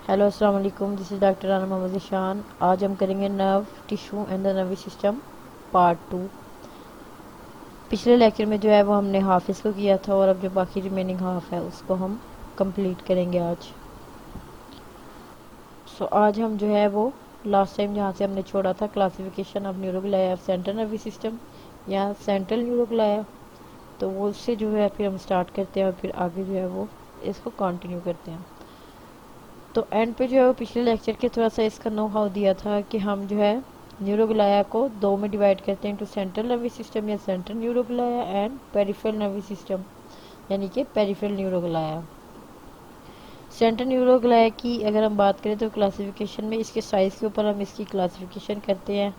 Hello अस्सलाम वालेकुम, this is doctor Rana Mohammad Ishaan. आज हम करेंगे nerve tissue and the nervous system part 2। पिछले लेक्चर में जो है वो हमने हाफ इसको किया था और अब जो बाकी रिमेनिंग हाफ है उसको हम कंप्लीट करेंगे आज। आज हम जो है वो लास्ट टाइम जहाँ से हमने छोड़ा था classification of neuroglia of central nervous system या सेंट्रल न्यूरोग्लाया, तो वो उससे जो है फिर हम स्टार्ट करते हैं और फिर आगे जो है वो इसको कंटिन्यू करते हैं। तो एंड पे जो है वो पिछले लेक्चर के थोड़ा सा इसका नो हाउ दिया था कि हम जो है न्यूरोग्लाया को दो में डिवाइड करते हैं, टू सेंट्रल नर्वस सिस्टम या central neuroglia and peripheral nervous system यानी कि पेरिफेरल न्यूरोग्लाया। सेंट्रल न्यूरोग्लाया की अगर हम बात करें तो क्लासिफिकेशन में इसके साइज़ के ऊपर हम इसकी क्लासिफिकेशन करते हैं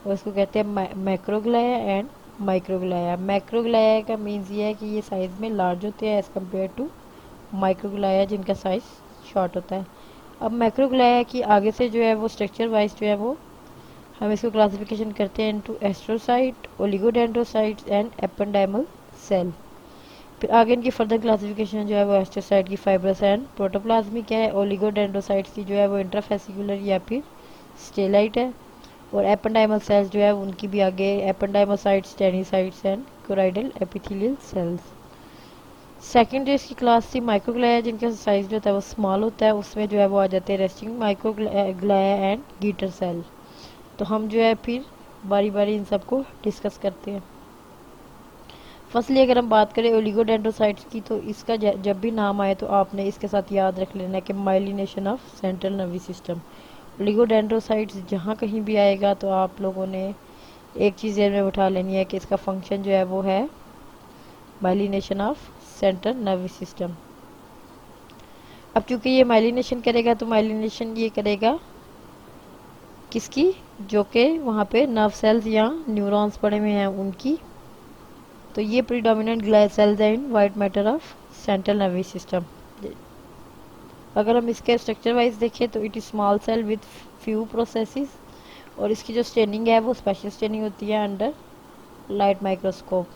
और इसको कहते हैं मैक्रोग्लाया एंड माइक्रोग्लाया। मैक्रोग्लाया का मीन्स ये है कि ये साइज़ में लार्ज होते हैं एज़ कम्पेयर टू माइक्रोग्लाया जिनका साइज़ शॉर्ट होता है। अब मैक्रोग्लाया की आगे से जो है वो स्ट्रक्चर वाइज जो है वो हम इसको क्लासिफिकेशन करते हैं into astrocyte, oligodendrocytes and ependymal cell. फिर आगे इनकी फर्दर क्लासिफिकेशन जो है वो एस्ट्रोसाइट की फाइब्रस एंड प्रोटोप्लाज्मिक है, ओलिगोडेंड्रोसाइट्स की जो है वो इंट्राफेसिकुलर या फिर स्टेलाइट है, और एपेंडाइमल सेल्स जो है उनकी भी आगे एपेंडाइमोसाइट्स, टेनिसाइट्स एंड कोराइडल एपिथेलियल सेल्स। सेकेंड जो इसकी क्लास थी माइक्रोग्लाया जिनका साइज जो होता है वो स्मॉल होता है, उसमें जो है वो आ जाते हैं रेस्टिंग माइक्रोग्लाया एंड गीटर सेल। तो हम जो है फिर बारी बारी इन सबको डिस्कस करते हैं। फर्स्टली अगर हम बात करें ओलिगोडेंड्रोसाइट्स की, तो इसका जब भी नाम आए तो आपने इसके साथ याद रख लेना है कि myelination of central nervous system. Oligodendrocytes जहाँ कहीं भी आएगा तो आप लोगों ने एक चीज़ में उठा लेनी है कि इसका फंक्शन जो है वो है myelination of central nervous system. अब चूंकि ये माइलिनेशन करेगा तो माइलिनेशन ये करेगा किसकी, जो कि वहाँ पे नर्व सेल्स या न्यूरॉन्स पड़े हुए हैं उनकी। तो ये प्रीडोमिनेंट ग्लाइल सेल्स हैं in white matter of central nervous system. अगर हम इसके स्ट्रक्चर वाइज देखें तो it is small cell with few processes, और इसकी जो स्टेनिंग है वो स्पेशल स्टेनिंग होती है अंडर लाइट माइक्रोस्कोप।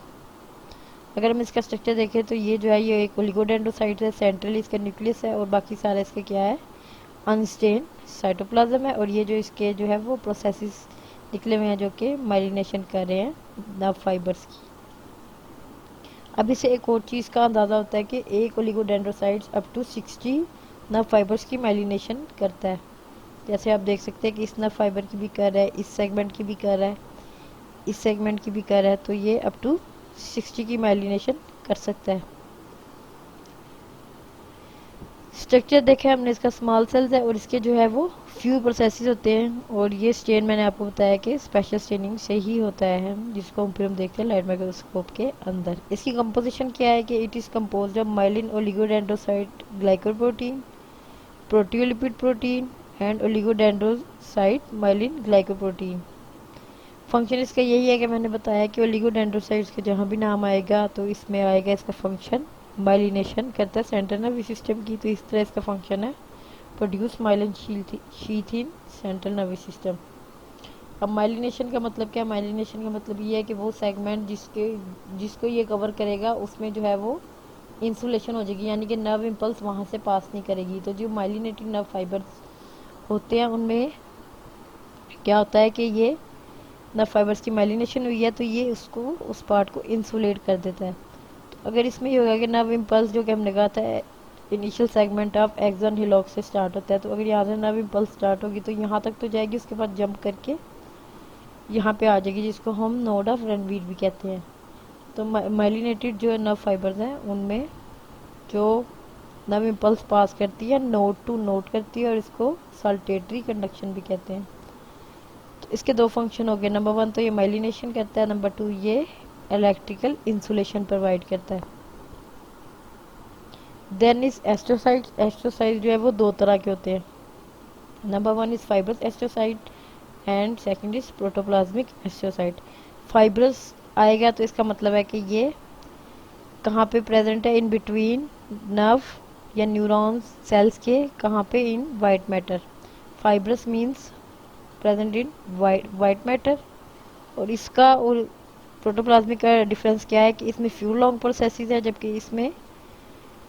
अगर हम इसका स्ट्रक्चर देखें तो ये जो है ये एक ओलिगोडेंड्रोसाइट है, सेंट्रली इसका न्यूक्लियस है और बाकी सारा इसका क्या है अनस्टेन साइटोप्लाज्म है, और ये जो इसके जो है वो प्रोसेसेस निकले हुए हैं जो कि माइलिनेशन कर रहे हैं नर्व फाइबर्स की। अब इसे एक और चीज़ का अंदाज़ा होता है कि एक oligodendrocytes up to 60 nerve fibres की माइलिनेशन करता है। जैसे आप देख सकते हैं कि इस नर्व फाइबर की भी कर रहा है, इस सेगमेंट की भी कर रहा है, इस सेगमेंट की भी कर रहा है, तो ये अप टू 60 की माइलिनेशन कर सकता है। स्ट्रक्चर देखे हमने, इसका स्मॉल सेल्स है और इसके जो है वो फ्यू प्रोसेसेस होते हैं, और ये स्टेन मैंने आपको बताया कि स्पेशल स्टेनिंग से ही होता है जिसको फिर हम देखते हैं लाइट माइक्रोस्कोप के अंदर। इसकी कंपोजिशन क्या है कि it is composed of myelin oligodendrocyte glycoprotein, proteolipid protein and oligodendrocyte myelin glycoprotein. Function इसका यही है कि मैंने बताया कि ओलिगोडेंड्रोसाइट्स का जहाँ भी नाम आएगा तो इसमें आएगा इसका फंक्शन माइलिनेशन करता है सेंट्रल नर्वस सिस्टम की। तो इस तरह इसका फंक्शन है produce myelin sheath in central nervous system. अब माइलिनेशन का मतलब क्या है? माइलिनेशन का मतलब ये है कि वो सेगमेंट जिसको ये कवर करेगा उसमें जो है वो इंसुलेशन हो जाएगी, यानी कि नर्व इम्पल्स वहाँ से पास नहीं करेगी। तो जो माइलिनेटेड नर्व फाइबर्स होते हैं उनमें क्या होता है कि ये नर्व फाइबर्स की माइलिनेशन हुई है तो ये उसको उस पार्ट को इंसुलेट कर देता है। तो अगर इसमें ये होगा कि नर्व इम्पल्स जो कि हमने कहा था इनिशियल सेगमेंट ऑफ एक्सॉन हिलॉक्स से स्टार्ट होता है, तो अगर यहाँ से नर्व इम्पल्स स्टार्ट होगी तो यहाँ तक तो जाएगी, उसके बाद जंप करके यहाँ पे आ जाएगी जिसको हम नोड ऑफ रनवीर भी कहते हैं। तो माइलिनेटेड जो नर्व फाइबर्स हैं उनमें जो नर्व इम्पल्स पास करती है नोड टू नोड करती है, और इसको सल्टेटरी कंडक्शन भी कहते हैं। तो इसके दो फंक्शन हो गए, नंबर 1 तो ये माइलिनेशन करता है, नंबर 2 ये इलेक्ट्रिकल इंसुलेशन प्रोवाइड करता है। Then is astrocyte. एस्ट्रोसाइट जो है वो दो तरह के होते हैं, number 1 is fibrous astrocyte and second is protoplasmic astrocyte. Fibrous आएगा तो इसका मतलब है कि ये कहाँ पे प्रेजेंट है, इन बिटवीन नर्व या न्यूरॉन्स सेल्स के, कहाँ पे, इन white matter. Fibrous means present in white matter. और इसका और प्रोटोप्लाज्मिक का डिफरेंस क्या है कि इसमें फ्यू लॉन्ग प्रोसेसेस है जबकि इसमें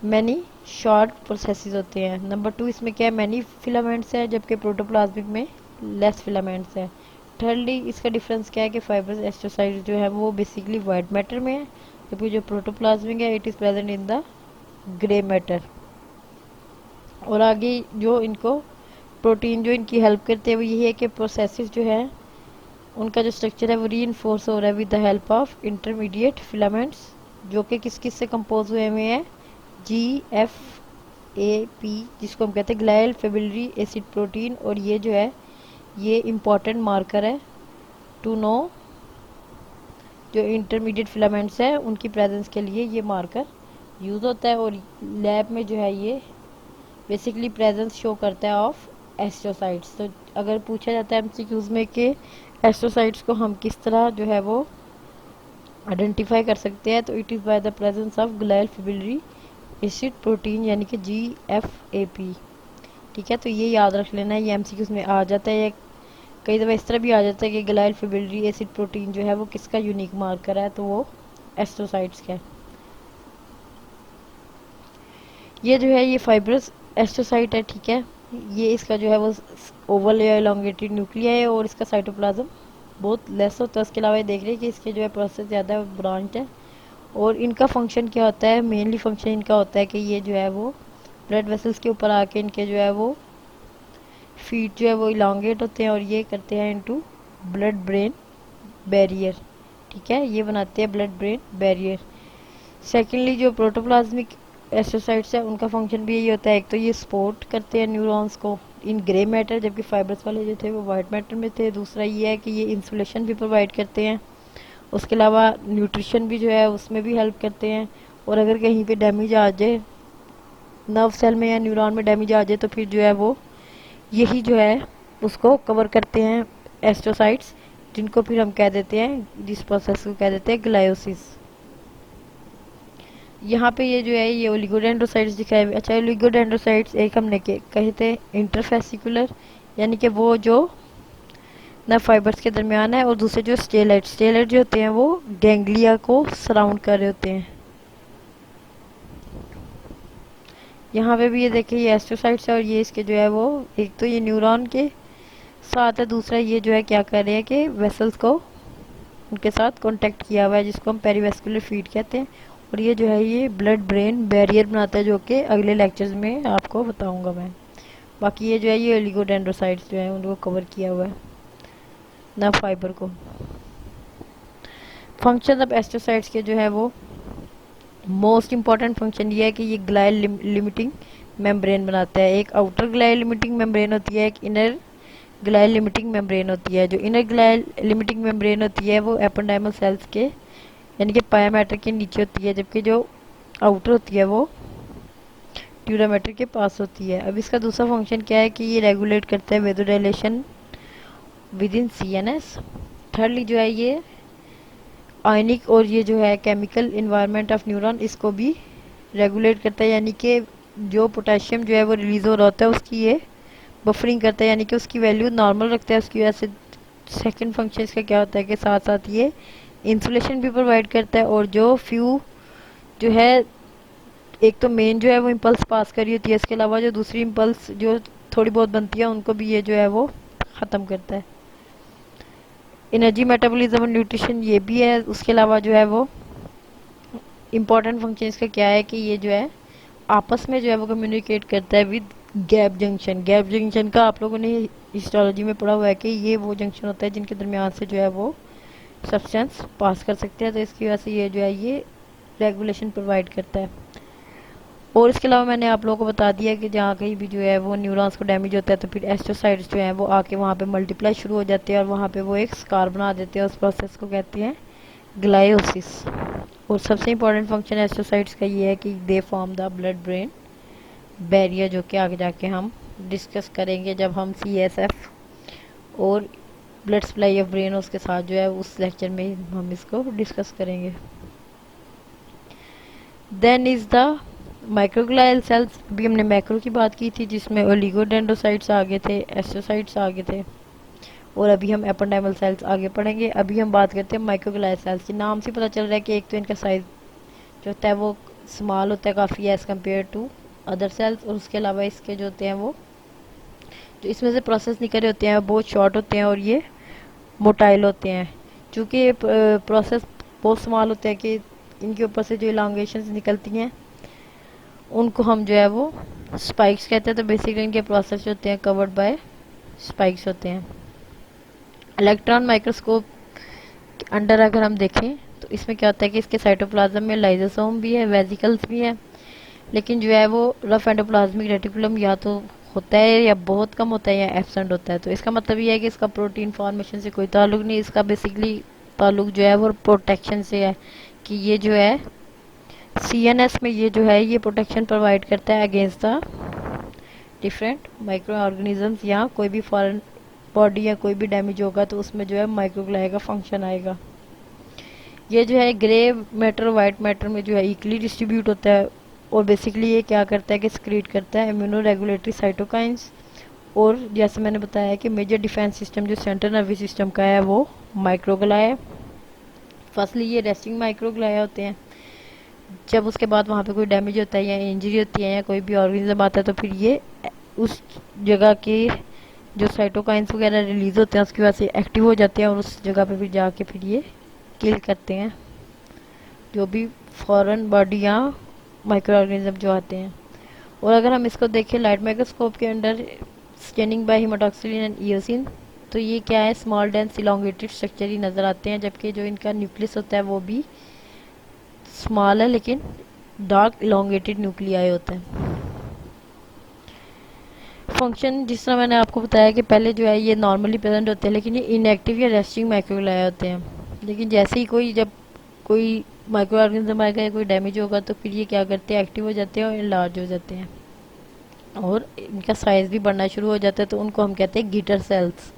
मैनी शॉर्ट प्रोसेसेस होते हैं। नंबर 2 इसमें क्या है, मैनी फिलामेंट्स है, जबकि प्रोटोप्लाज्मिक में लेस फिलामेंट्स है। थर्डली इसका डिफरेंस क्या है कि फाइब्रस एस्ट्रोसाइट्स जो है वो बेसिकली वाइट मैटर में है, जबकि जो प्रोटोप्लाज्मिक है it is present in the grey matter. और आगे जो इनको प्रोटीन जो इनकी हेल्प करते हैं वो यही है कि प्रोसेसेस जो है उनका जो स्ट्रक्चर है वो री इन्फोर्स हो रहा है with the help of intermediate filaments, जो कि किस किस से कंपोज हुए हुए हैं, GFAP, जिसको हम कहते हैं ग्लाइल फिब्रिलरी एसिड प्रोटीन। और ये जो है ये इम्पॉर्टेंट मार्कर है टू नो, जो इंटरमीडिएट फिलामेंट्स है उनकी प्रेजेंस के लिए ये मार्कर यूज़ होता है। और लैब में जो है ये बेसिकली प्रेजेंस शो करता है ऑफ एस्ट्रोसाइट्स। तो अगर पूछा जाता है एमसीक्यूज में कि एस्ट्रोसाइट्स को हम किस तरह जो है वो आइडेंटिफाई कर सकते हैं, तो it is by the presence of glial fibrillary acid protein यानी कि GFAP। ठीक है, तो ये याद रख लेना है, ये एमसीक्यूज में आ जाता है। कई दफ़ा इस तरह भी आ जाता है कि ग्लाइल फिब्रिलरी एसिड प्रोटीन जो है वो किसका यूनिक मार्कर है, तो वो एस्ट्रोसाइट्स का है। ये जो है ये फाइब्रस एस्ट्रोसाइट है। ठीक है, ये इसका जो है वो ओवल या एलोंगेटेड न्यूक्लिया है और इसका साइटोप्लाज्म बहुत लेस होता है। उसके अलावा ये देख रहे हैं कि इसके जो है प्रोसेस ज़्यादा ब्रांच है। और इनका फंक्शन क्या होता है, मेनली फंक्शन इनका होता है कि ये जो है वो ब्लड वेसल्स के ऊपर आके इनके जो है वो फीट जो है वो इलांगेट होते हैं और ये करते हैं इनटू ब्लड ब्रेन बैरियर। ठीक है, ये बनाते हैं ब्लड ब्रेन बैरियर। सेकेंडली जो प्रोटोप्लाज्मिक एस्ट्रोसाइट्स है उनका फंक्शन भी यही होता है, एक तो ये सपोर्ट करते हैं न्यूरॉन्स को इन ग्रे मैटर, जबकि फाइब्रस वाले जो थे वो वाइट मैटर में थे। दूसरा ये है कि ये इंसुलेशन भी प्रोवाइड करते हैं, उसके अलावा न्यूट्रिशन भी जो है उसमें भी हेल्प करते हैं। और अगर कहीं पे डैमेज आ जाए नर्व सेल में या न्यूरॉन में डैमेज आ जाए तो फिर जो है वो यही जो है उसको कवर करते हैं एस्ट्रोसाइट्स, जिनको फिर हम कह देते हैं, जिस प्रोसेस को कह देते हैं ग्लायोसिस। यहाँ पे ये जो है ये ओलिगोडेंड्रोसाइट्स दिखाए हुए। अच्छा, ओलिगोडेंड्रोसाइट्स एक हमने कहे थे इंटरफेसिकुलर, यानी कि वो जो नर्व फाइबर्स के दरमियान है, और दूसरे जो स्टेलाइट जो होते हैं वो गैंग्लिया को सराउंड कर रहे होते हैं। यहाँ पे भी ये देखिए ये एस्ट्रोसाइट्स है और ये इसके जो है वो एक तो ये न्यूरॉन के साथ है, दूसरा ये जो है क्या कर रहे हैं कि वेसल्स को उनके साथ कांटेक्ट किया हुआ है, जिसको हम पेरीवेस्कुलर फीड कहते हैं। और ये जो है ये ब्लड ब्रेन बैरियर बनाता है, जो कि अगले लेक्चर्स में आपको बताऊंगा मैं। बाकी ये जो है ये ओलिगोडेंड्रोसाइट्स जो है उनको कवर किया हुआ है नर्व फाइबर को। फंक्शन ऑफ एस्ट्रोसाइट्स के जो है वो मोस्ट इंपॉर्टेंट फंक्शन ये है कि ये ग्लाइल लिमिटिंग मेम्ब्रेन बनाता है। एक आउटर ग्लाइल लिमिटिंग मेम्ब्रेन होती है, एक इनर ग्लाइल लिमिटिंग मेम्ब्रेन होती है। जो इनर ग्लाइल लिमिटिंग मेम्ब्रेन होती है वो एपेंडाइमल सेल्स के यानी कि पाया मैटर के नीचे होती है, जबकि जो आउटर होती है वो ट्यूरामेटर के पास होती है। अब इसका दूसरा फंक्शन क्या है कि ये रेगुलेट करता है वेदोडाइलेशन विद इन CNS। थर्डली जो है ये आयनिक और ये जो है केमिकल इन्वायरमेंट ऑफ न्यूरॉन इसको भी रेगुलेट करता है, यानी कि जो पोटेशियम जो है वो रिलीज हो रहा होता है उसकी ये बफरिंग करता है, यानी कि उसकी वैल्यू नॉर्मल रखता है। उसकी वजह से सेकेंड फंक्शन इसका क्या होता है कि साथ साथ ये इंसुलेशन भी प्रोवाइड करता है। और जो फ्यू जो है एक तो मेन जो है वो इम्पल्स पास कर रही होती है, इसके अलावा जो दूसरी इम्पल्स जो थोड़ी बहुत बनती है उनको भी ये जो है वो ख़त्म करता है। एनर्जी मेटाबॉलिज्म और न्यूट्रिशन ये भी है। उसके अलावा जो है वो इम्पॉर्टेंट फंक्शन इसका क्या है कि ये जो है आपस में जो है वो कम्युनिकेट करता है with gap junction. Gap junction का आप लोगों ने हिस्टोलॉजी में पढ़ा हुआ है कि ये वो जंक्शन होता है जिनके दरमियान से जो है वो सब्सटेंस पास कर सकते हैं, तो इसकी वजह से ये जो है ये रेगुलेशन प्रोवाइड करता है। और इसके अलावा मैंने आप लोगों को बता दिया कि जहाँ कहीं भी जो है वो न्यूरॉन्स को डैमेज होता है तो फिर एस्ट्रोसाइट्स जो हैं वो आके वहाँ पे मल्टीप्लाई शुरू हो जाते हैं और वहाँ पे वो एक स्कार बना देते हैं। उस प्रोसेस को कहते हैं ग्लायोसिस। और सबसे इम्पोर्टेंट फंक्शन एस्ट्रोसाइट्स का ये है कि they form the blood brain barrier, जो कि आगे जाके हम डिस्कस करेंगे जब हम CSF और ब्लड सप्लाई ऑफ ब्रेन उसके साथ जो है उस लेक्चर में हम इसको डिस्कस करेंगे। Then is the microglial cells. अभी हमने मैक्रो की बात की थी जिसमें ओलिगोडेंड्रोसाइट्स आगे थे, एस्ट्रोसाइट्स आगे थे, और अभी हम एपेंडाइमल सेल्स आगे पढ़ेंगे। अभी हम बात करते हैं माइक्रोग्लाइल सेल्स की। नाम से पता चल रहा है कि एक तो इनका साइज जो होता है वो स्मॉल होता है काफ़ी as compare to other cells, और उसके अलावा इसके जो होते हैं वो जो इसमें से प्रोसेस निकल रहे होते हैं वो बहुत शॉर्ट होते हैं और ये मोटाइल होते हैं। चूँकि ये प्रोसेस बहुत स्मॉल होते हैं कि इनके ऊपर से जो इलांगेशंस निकलती हैं उनको हम जो है वो स्पाइक्स कहते हैं। तो बेसिकली इनके प्रोसेस जो होते हैं कवर्ड बाय स्पाइक्स होते हैं। इलेक्ट्रॉन माइक्रोस्कोप के अंडर अगर हम देखें तो इसमें क्या होता है कि इसके साइटोप्लाज्म में लाइजोसोम भी है, वेसिकल्स भी है, लेकिन जो है वो रफ एंडोप्लाज्मिक रेटिकुलम या तो होता है या बहुत कम होता है या एब्सेंट होता है। तो इसका मतलब ये है कि इसका प्रोटीन फॉर्मेशन से कोई ताल्लुक नहीं, इसका बेसिकली ताल्लुक जो है वो प्रोटेक्शन से है कि ये जो है सीएनएस में ये जो है ये प्रोटेक्शन प्रोवाइड करता है against the different micro organisms, या कोई भी फॉरेन बॉडी या कोई भी डैमेज होगा तो उसमें जो है माइक्रोग्लाइया का फंक्शन आएगा। ये जो है ग्रे मैटर वाइट मैटर में जो है इक्वली डिस्ट्रीब्यूट होता है, और बेसिकली ये क्या करता है कि सक्रीट करता है इम्यूनो रेगुलेटरी साइटोकाइंस। और जैसे मैंने बताया कि मेजर डिफेंस सिस्टम जो सेंट्रल नर्वस सिस्टम का है वो माइक्रोग्लाइया है। फर्स्टली ये रेस्टिंग माइक्रोग्लाइया होते हैं। जब उसके बाद वहाँ पे कोई डैमेज होता है या इंजरी होती है या कोई भी ऑर्गेनिज्म आता है तो फिर ये उस जगह के जो साइटोकाइंस वगैरह रिलीज होते हैं उसकी वजह से एक्टिव हो जाते हैं और उस जगह पे फिर जाके फिर ये किल करते हैं जो भी फॉरेन बॉडी या माइक्रो ऑर्गेनिज्म जो आते हैं। और अगर हम इसको देखें लाइट माइक्रोस्कोप के under scanning by hematoxylin and eosin, तो ये क्या है स्मॉल डेंस इलोंगेटेड स्ट्रक्चर ही नज़र आते हैं, जबकि जो इनका न्यूक्लियस होता है वो भी स्मॉल है लेकिन डार्क इलोंगेटेड न्यूक्लियाई होता है। फंक्शन जिस तरह मैंने आपको बताया कि पहले जो है ये नॉर्मली प्रेजेंट होते हैं लेकिन ये इनएक्टिव या रेस्टिंग माइक्रोग्लाइया होते हैं, लेकिन जैसे ही जब कोई माइक्रो ऑर्गेनिज्म आएगा या कोई डैमेज होगा तो फिर ये क्या करते हैं एक्टिव हो जाते हैं और लार्ज हो जाते हैं और इनका साइज भी बढ़ना शुरू हो जाता है, तो उनको हम कहते हैं गीटर सेल्स।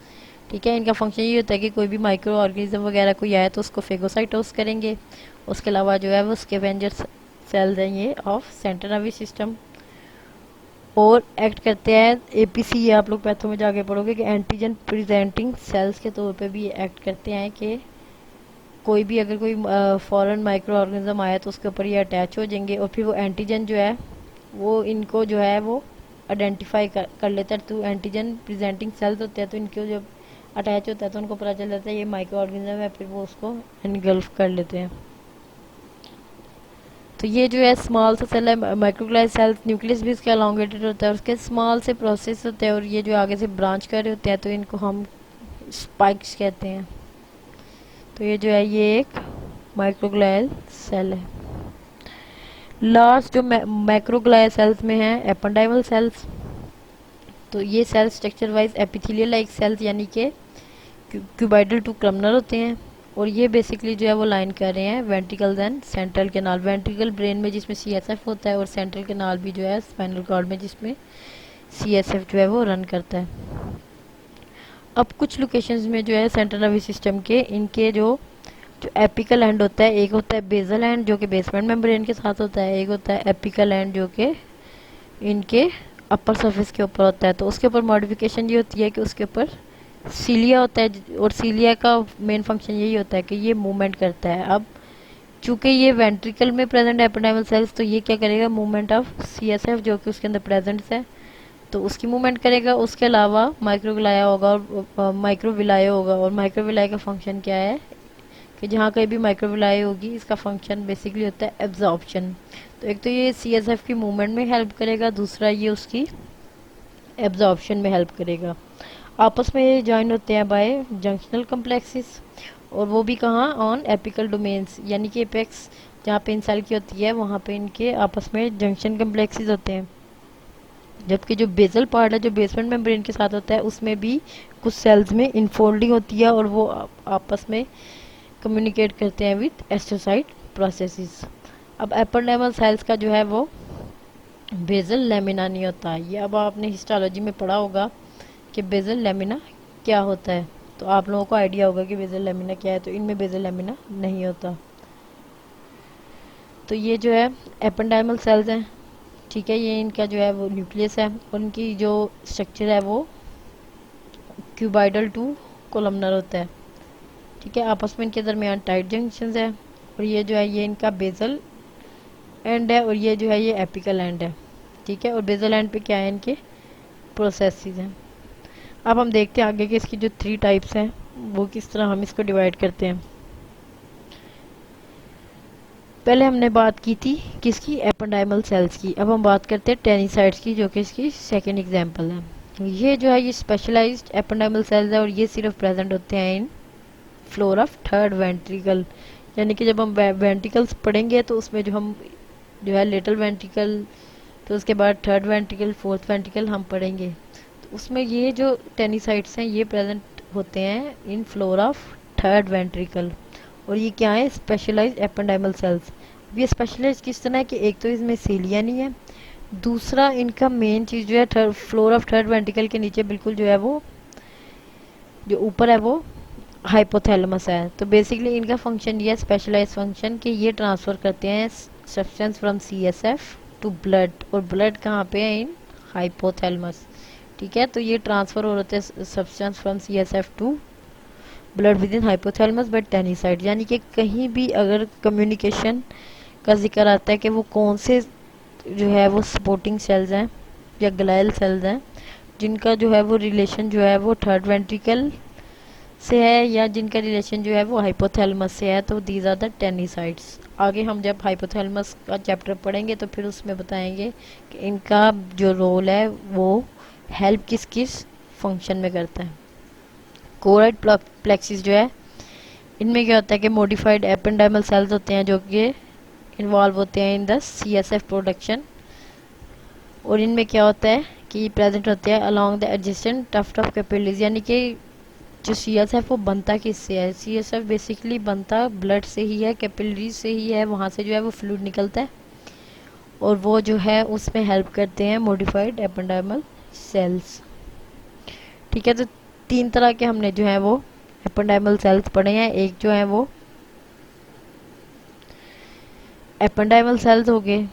ठीक है, इनका फंक्शन ये होता है कि कोई भी माइक्रो ऑर्गेनिज्म वगैरह कोई आए तो उसको फेगोसाइटोस करेंगे। उसके अलावा जो है वो स्कैवेंजर सेल्स हैं ये ऑफ सेंट्रल नर्वस सिस्टम, और एक्ट करते हैं एपीसी, ये आप लोग पैथो में जाके पढ़ोगे कि एंटीजन प्रेजेंटिंग सेल्स के तौर पे भी ये एक्ट करते हैं कि कोई भी अगर कोई फॉरेन माइक्रो ऑर्गेनिज्म आया तो उसके ऊपर ये अटैच हो जाएंगे और फिर वो एंटीजन जो है वो इनको जो है वो आइडेंटिफाई कर लेता है। तो एंटीजन प्रेजेंटिंग सेल्स होते हैं तो इनको जब अटैच होता है तो उनको पता चल जाता है ये माइक्रो ऑर्गेनिज्म है, फिर वो उसको एनगल्फ कर लेते हैं। तो ये जो है स्मॉल सा सेल है माइक्रोग्लाइया सेल्स, न्यूक्लियस भी इसका एलोंगेटेड होता है, उसके स्मॉल से प्रोसेस होते हैं और ये जो आगे से ब्रांच कर रहे होते हैं तो इनको हम स्पाइक्स कहते हैं। तो ये जो है ये एक माइक्रोग्लाइयल सेल है। लास्ट जो मैक्रोग्लाइया सेल्स में है एपेंडाइमल सेल्स, तो ये cells structure wise epithelial like cells यानी कि क्यूबाइडल टू कलमनर होते हैं, और ये बेसिकली जो है वो लाइन कर रहे हैं ventricles and central canal. Ventricle brain में जिसमें सीएसएफ होता है और सेंट्रल कैनाल भी जो है स्पाइनल कॉर्ड में जिसमें सीएसएफ जो है वो रन करता है। अब कुछ लोकेशंस में जो है सेंट्रल नर्वस सिस्टम के इनके जो एपिकल एंड होता है, एक होता है बेसल एंड जो कि बेसमेंट मेम्ब्रेन के साथ होता है, एक होता है एपिकल एंड जो कि इनके अपर सरफेस के ऊपर होता है। तो उसके ऊपर मॉडिफिकेशन ये होती है कि उसके ऊपर सीलिया होता है और सीलिया का मेन फंक्शन यही होता है कि ये मूवमेंट करता है। अब चूंकि ये वेंट्रिकल में प्रेजेंट है एपिडाइमल सेल्स, तो ये क्या करेगा मूवमेंट ऑफ सीएसएफ जो कि उसके अंदर प्रेजेंट है तो उसकी मूवमेंट करेगा। उसके अलावा माइक्रोग्लाया होगा और माइक्रोविलाया होगा, और माइक्रोविलाया का फंक्शन क्या है कि जहाँ कहीं भी माइक्रोविलाया होगी इसका फंक्शन बेसिकली होता है एब्जॉर्प्शन। तो एक तो ये सीएसएफ की मूवमेंट में हेल्प करेगा, दूसरा ये उसकी एब्जॉर्प्शन में हेल्प करेगा। आपस में ये ज्वाइन होते हैं बाय जंक्शनल कम्प्लेक्सेस, और वो भी कहाँ ऑन एपिकल डोमेन्स यानी कि एपेक्स जहाँ पे इन सेल की होती है वहाँ पे इनके आपस में जंक्शन कम्प्लेक्सेस होते हैं। जबकि जो बेसल पार्ट है जो बेसमेंट मेम्ब्रेन के साथ होता है उसमें भी कुछ सेल्स में इनफोल्डिंग होती है और वो आपस में कम्युनिकेट करते हैं विद एस्ट्रोसाइट प्रोसेसेस। अब एपिडर्मल सेल्स का जो है वो बेसल लेमिना नहीं होता है। ये अब आपने हिस्टोलॉजी में पढ़ा होगा कि बेसल लेमिना क्या होता है, तो आप लोगों को आइडिया होगा कि बेसल लेमिना क्या है। तो इनमें बेसल लेमिना नहीं होता। तो ये जो है एपेंडाइमल सेल्स हैं, ठीक है, ये इनका जो है वो न्यूक्लियस है और इनकी जो स्ट्रक्चर है वो क्यूबाइडल टू कोलमनर होता है। ठीक है, आपस में इनके दरमियान टाइट जंक्शन है, और ये जो है ये इनका बेसल एंड है और ये जो है ये एपिकल एंड है, ठीक है। और बेसल एंड पे क्या है, इनके प्रोसेसेस हैं। अब हम देखते हैं आगे कि इसकी जो 3 टाइप्स हैं वो किस तरह हम इसको डिवाइड करते हैं। पहले हमने बात की थी किसकी, एपेंडाइमल सेल्स की। अब हम बात करते हैं टेनिसाइड्स की, जो कि इसकी सेकेंड एग्जांपल है। ये जो है ये स्पेशलाइज्ड एपेंडाइमल सेल्स है और ये सिर्फ प्रेजेंट होते हैं इन फ्लोर ऑफ थर्ड वेंट्रिकल। यानी कि जब हम वेंट्रिकल्स पढ़ेंगे तो उसमें जो हम जो है लिटिल वेंट्रिकल, तो उसके बाद थर्ड वेंट्रिकल, फोर्थ वेंट्रिकल हम पढ़ेंगे, तो उसमें ये जो टेनिसाइड्स हैं ये प्रेजेंट होते हैं इन फ्लोर ऑफ थर्ड वेंट्रिकल। और ये क्या है, स्पेशलाइज्ड एपेंडाइमल सेल्स। ये स्पेशलाइज्ड किस तरह है कि एक तो इसमें सीलिया नहीं है, दूसरा इनका मेन चीज़ जो है फ्लोर ऑफ थर्ड वेंट्रिकल के नीचे बिल्कुल जो है वो जो ऊपर है वो हाइपोथैलेमस है। तो बेसिकली इनका फंक्शन ये है, स्पेशलाइज्ड फंक्शन, कि ये ट्रांसफ़र करते हैं substance from CSF to blood. और ब्लड कहाँ पे है, इन हाइपोथैलेमस, ठीक है। तो ये ट्रांसफ़र हो रहे हैं substance from CSF to blood within hypothalamus by tanycyte. यानी कि कहीं भी अगर कम्युनिकेशन का जिक्र आता है कि वो कौन से जो है वो सपोर्टिंग सेल्स हैं या ग्लाइल सेल्स हैं जिनका जो है वो रिलेशन जो है वो थर्ड वेंट्रिकल से है या जिनका रिलेशन जो है वो हाइपोथैलेमस से है, तो दीज आर द टेनिसाइड्स। आगे हम जब हाइपोथैलेमस का चैप्टर पढ़ेंगे तो फिर उसमें बताएंगे कि इनका जो रोल है वो हेल्प किस किस फंक्शन में करता है। कोराइड प्लेक्सिस जो है इनमें क्या होता है कि मॉडिफाइड एपेंडाइमल सेल्स होते हैं जो कि इन्वॉल्व होते हैं इन द सीएसएफ प्रोडक्शन। और इनमें क्या होता है कि प्रेजेंट होते हैं along the adjacent tuft of capillaries. यानी कि जो सीएसएफ वो बनता किससे है, सीएसएफ बेसिकली बनता ब्लड से ही है, कैपिलरीज से ही है, वहाँ से जो है वो फ्लूइड निकलता है और वो जो है उसमें हेल्प करते हैं मॉडिफाइड एपेंडाइमल सेल्स, ठीक है। तो 3 तरह के हमने जो है वो एपेंडाइमल सेल्स पढ़े हैं। एक जो है वो एपेंडाइमल सेल्स हो गए,